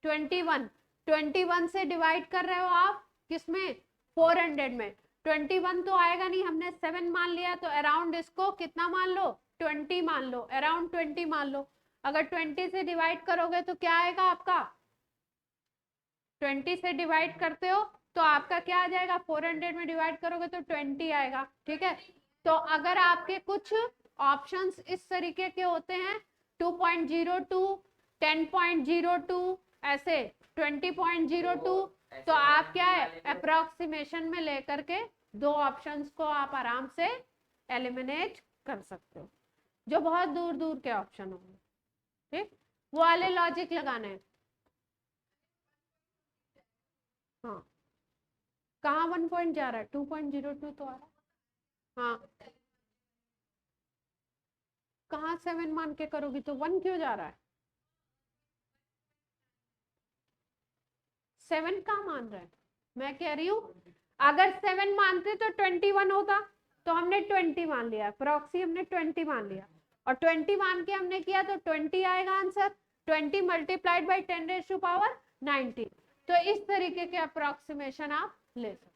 21। 21 से डिवाइड कर रहे हो आप किसमें? 400 में। 21 तो आएगा नहीं, हमने 7 मान लिया, तो अराउंड इसको कितना मान लो? 20 मान लो, अराउंड 20 मान लो। अगर 20 से डिवाइड करोगे तो क्या आएगा आपका? 20 से डिवाइड करते हो तो आपका क्या आ जाएगा? 400 में डिवाइड करोगे तो 20 आएगा, ठीक है। तो अगर आपके कुछ ऑप्शंस इस तरीके के होते हैं, 2.02, 10.02, ऐसे 20.02, तो आप क्या है, अप्रोक्सीमेशन में लेकर के 2 ऑप्शंस को आप आराम से एलिमिनेट कर सकते हो, जो बहुत दूर दूर के ऑप्शन होंगे, ठीक। वो वाले लॉजिक लगाने हैं। हाँ, कहाँ 1 पॉइंट जा रहा है? 2.02 तो आ रहा है, हाँ। कहाँ 7 मान के करोगी तो 1 क्यों जा रहा है? 7 कहाँ मान रहा है? मैं कह रही हूँ अगर 7 मानते तो 21 होता, तो हमने 20 मान लिया, प्रॉक्सी हमने 20 मान लिया, और 20 मान के हमने किया तो 20 आएगा आंसर। 20 मल्टीप्लाइड बाई 10⁻19, तो इस तरीके के अप्रोक्सीमेशन आप ले सकते,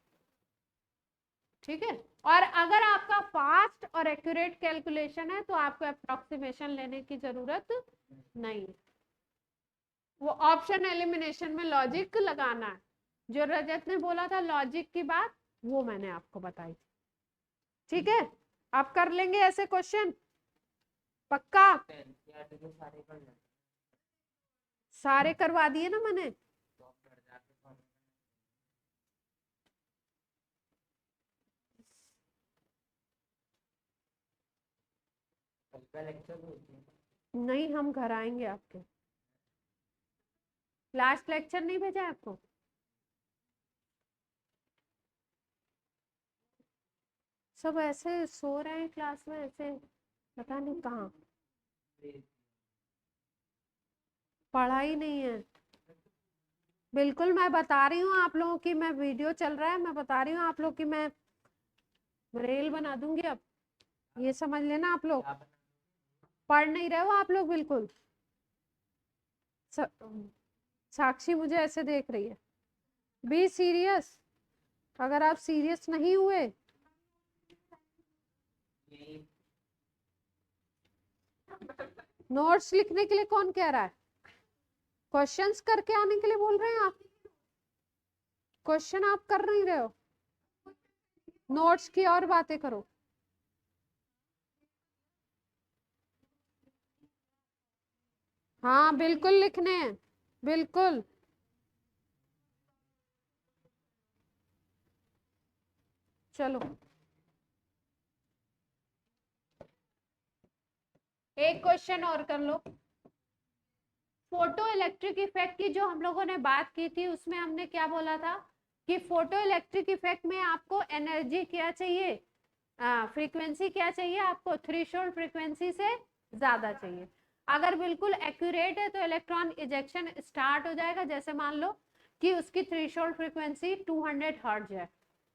ठीक है। और अगर आपका फास्ट और एक्यूरेट कैलकुलेशन है तो आपको अप्रोक्सीमेशन लेने की जरूरत नहीं है। वो ऑप्शन एलिमिनेशन में लॉजिक लगाना है। जो रजत ने बोला था लॉजिक की बात, वो मैंने आपको बताई थी, ठीक है। आप कर लेंगे ऐसे क्वेश्चन पक्का? सारे करवा दिए ना मैंने। नहीं, हम घर आएंगे आपके। लास्ट लेक्चर नहीं भेजा आपको? सब ऐसे सो रहे हैं क्लास में, ऐसे पता नहीं कहाँ, पढ़ाई नहीं है बिल्कुल। मैं बता रही हूँ आप लोगों की, मैं वीडियो चल रहा है, मैं बता रही हूँ आप लोग की, मैं रेल बना दूंगी अब, ये समझ लेना। आप लोग पढ़ नहीं रहे हो आप लोग बिल्कुल। साक्षी मुझे ऐसे देख रही है। Be serious. अगर आप सीरियस नहीं हुए, नोट्स लिखने के लिए कौन कह रहा है? क्वेश्चंस करके आने के लिए बोल रहे हैं आप? क्वेश्चन आप कर नहीं रहे हो, नोट्स की और बातें करो। हाँ बिल्कुल लिखने हैं, बिल्कुल। चलो एक क्वेश्चन और कर लो। फोटो इलेक्ट्रिक इफेक्ट की जो हम लोगों ने बात की थी, उसमें हमने क्या बोला था कि फोटो इलेक्ट्रिक इफेक्ट में आपको एनर्जी क्या चाहिए, फ्रीक्वेंसी क्या चाहिए आपको, थ्रेशोल्ड फ्रीक्वेंसी से ज्यादा चाहिए। अगर बिल्कुल एक्यूरेट है तो इलेक्ट्रॉन इजेक्शन स्टार्ट हो जाएगा। जैसे मान लो कि उसकी थ्रेशोल्ड फ्रीक्वेंसी 200 हर्ट्ज है,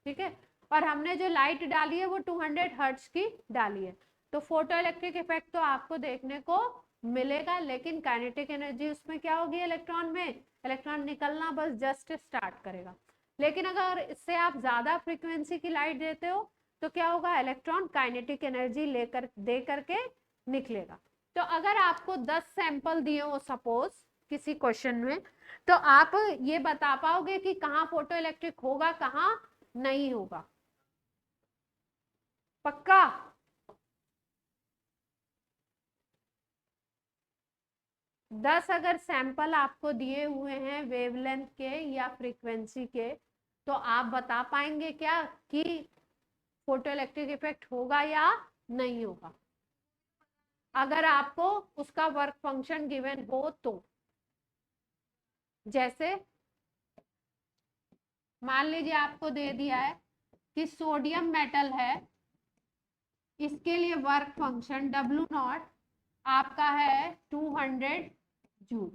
ठीक है, और हमने जो लाइट डाली है वो 200 हर्ट्ज की डाली है, तो फोटो इलेक्ट्रिक इफेक्ट तो आपको देखने को मिलेगा, लेकिन काइनेटिक एनर्जी उसमें क्या होगी, इलेक्ट्रॉन में, इलेक्ट्रॉन निकलना बस जस्ट स्टार्ट करेगा। लेकिन अगर इससे आप ज्यादा फ्रीक्वेंसी की लाइट देते हो तो क्या होगा, इलेक्ट्रॉन काइनेटिक एनर्जी लेकर दे करके निकलेगा। तो अगर आपको 10 सैंपल दिए हो सपोज किसी क्वेश्चन में, तो आप ये बता पाओगे कि कहाँ फोटो इलेक्ट्रिक होगा, कहाँ नहीं होगा? पक्का? दस अगर सैंपल आपको दिए हुए हैं वेवलेंथ के या फ्रीक्वेंसी के, तो आप बता पाएंगे क्या कि फोटो इलेक्ट्रिक इफेक्ट होगा या नहीं होगा? अगर आपको उसका वर्क फंक्शन गिवन हो तो। जैसे मान लीजिए आपको दे दिया है कि सोडियम मेटल है, इसके लिए वर्क फंक्शन W0 आपका है 200 जूल,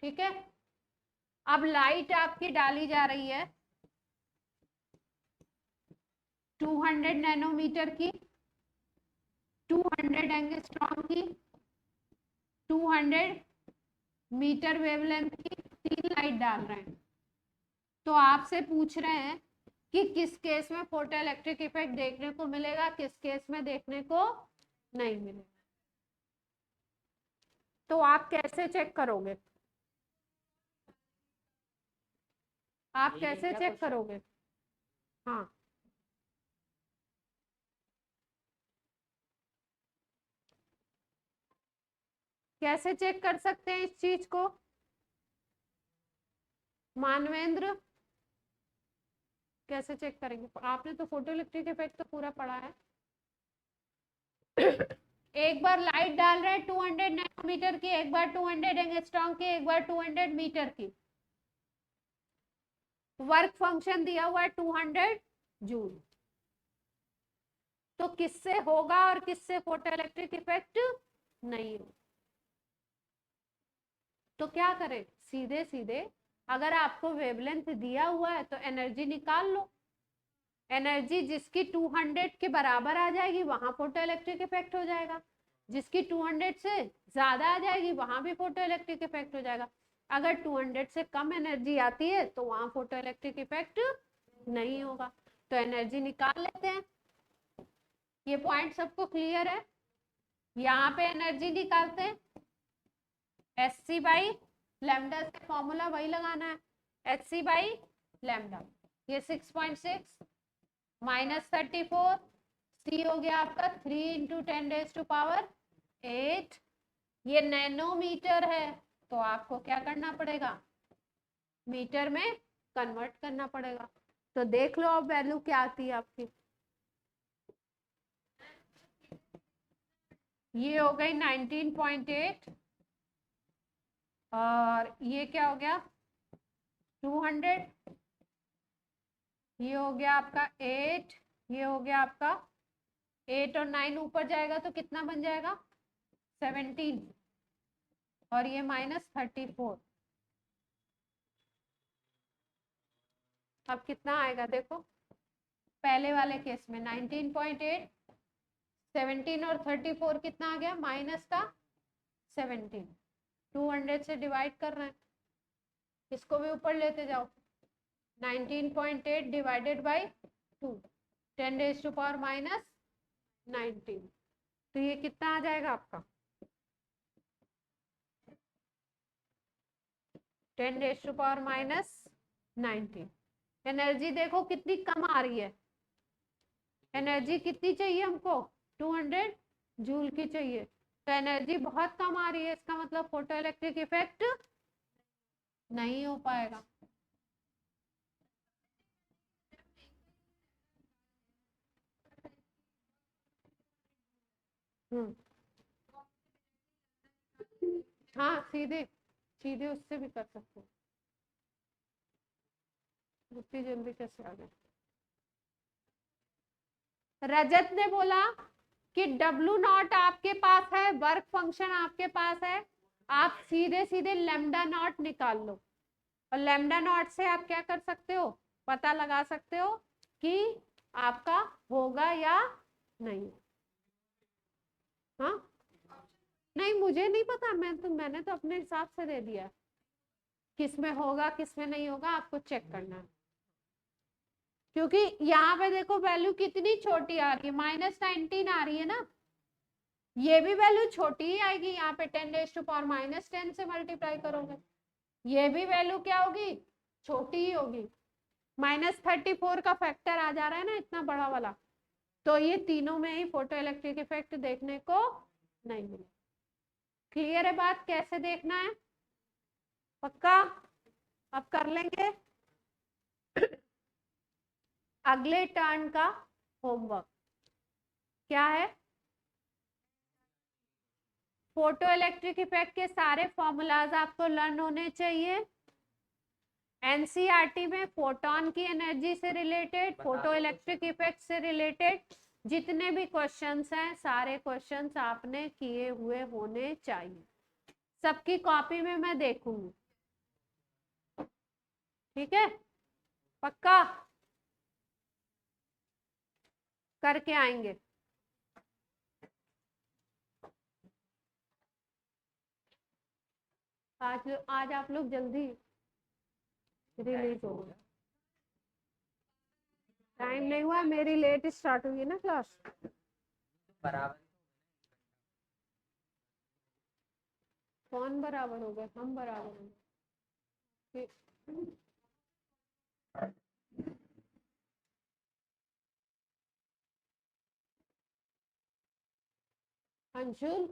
ठीक है। अब लाइट आपकी डाली जा रही है 200 नैनोमीटर की, 200 एंगस्ट्रॉम की, 200 मीटर वेवलेंथ की, 3 लाइट डाल रहे हैं। तो आपसे पूछ रहे हैं कि किस केस में फोटो इलेक्ट्रिक इफेक्ट देखने को मिलेगा, किस केस में देखने को नहीं मिलेगा। तो आप कैसे चेक करोगे? आप कैसे चेक करोगे? हाँ, कैसे चेक कर सकते हैं इस चीज को? मानवेंद्र, कैसे चेक करेंगे? आपने तो फोटो इलेक्ट्रिक इफेक्ट तो पूरा पढ़ा है। एक बार लाइट डाल रहे हैं 200 नैनोमीटर की, एक बार 200 एंगस्ट्रॉम की, एक बार 200 मीटर की, वर्क फंक्शन दिया हुआ है 200 जूल। तो किससे होगा और किससे फोटो इलेक्ट्रिक इफेक्ट नहीं हो? तो क्या करें, सीधे सीधे अगर आपको वेवलेंथ दिया हुआ है तो एनर्जी निकाल लो। एनर्जी जिसकी 200 के बराबर आ जाएगी वहां फोटो इलेक्ट्रिक इफेक्ट हो जाएगा, जिसकी 200 से ज्यादा आ जाएगी वहां भी फोटो इलेक्ट्रिक इफेक्ट हो जाएगा। अगर 200 से कम एनर्जी आती है तो वहां फोटो इलेक्ट्रिक इफेक्ट नहीं होगा। तो एनर्जी निकाल लेते हैं। ये पॉइंट सबको क्लियर है? यहाँ पे एनर्जी निकालते हैं, Hc बाई लैम्डा से फॉर्मूला वही लगाना है, Hc बाई लैम्डा। ये 6.6 माइनस 34, C हो गया आपका 3 इंटू 10⁻⁸। ये नैनोमीटर है तो आपको क्या करना पड़ेगा, मीटर में कन्वर्ट करना पड़ेगा। तो देख लो अब वैल्यू क्या आती है आपकी। ये हो गई 19.8 और ये क्या हो गया 200, ये हो गया आपका 8, ये हो गया आपका 8 और 9 ऊपर जाएगा तो कितना बन जाएगा 17 और ये -34। अब कितना आएगा देखो, पहले वाले केस में 19.8, 17 और 34 कितना आ गया माइनस का 17, 200 से डिवाइड कर रहे हैं, इसको भी ऊपर लेते जाओ। 19.8 डिवाइडेड बाई 2, 10⁻⁻19, तो ये कितना आ जाएगा आपका 10⁻⁻19। एनर्जी देखो कितनी कम आ रही है, एनर्जी कितनी चाहिए हमको 200 जूल की चाहिए, तो एनर्जी बहुत कम आ रही है, इसका मतलब फोटो इलेक्ट्रिक इफेक्ट नहीं हो पाएगा। हाँ सीधे सीधे उससे भी कर सकते हो, इतनी जल्दी कैसे आ गए। रजत ने बोला कि W0 आपके पास है, वर्क फंक्शन आपके पास है, आप सीधे सीधे लैम्डा नॉट निकाल लो और लैम्डा नॉट से आप क्या कर सकते हो, पता लगा सकते हो कि आपका होगा या नहीं। हाँ नहीं मुझे नहीं पता, मैंने तो अपने हिसाब से दे दिया, किस में होगा किस में नहीं होगा आपको चेक करना है। क्योंकि यहाँ पे देखो वैल्यू कितनी छोटी आ रही है, -19 आ रही है ना, ये भी वैल्यू छोटी ही आएगी, यहाँ पे 10⁻⁻10 से मल्टीप्लाई करोगे, ये भी वैल्यू क्या होगी छोटी ही होगी। -34 का फैक्टर आ जा रहा है ना इतना बड़ा वाला, तो ये तीनों में ही फोटो इलेक्ट्रिक इफेक्ट देखने को नहीं मिले। क्लियर है बात कैसे देखना है, पक्का? अब कर लेंगे अगले टर्न का होमवर्क। क्या है, फोटो इलेक्ट्रिक इफेक्ट के सारे फॉर्मूलाज आपको लर्न होने चाहिए। एनसीईआरटी में फोटोन की एनर्जी से रिलेटेड, फोटो इलेक्ट्रिक इफेक्ट से रिलेटेड जितने भी क्वेश्चंस हैं सारे क्वेश्चंस आपने किए हुए होने चाहिए, सबकी कॉपी में मैं देखूंगी। ठीक है पक्का करके आएंगे। आज आप लोग जल्दी रिलीज हो गए, टाइम नहीं हुआ, मेरी लेट स्टार्ट हुई है ना क्लास। बराबर कौन बराबर हो गए, हम बराबर हो गए। अंशुल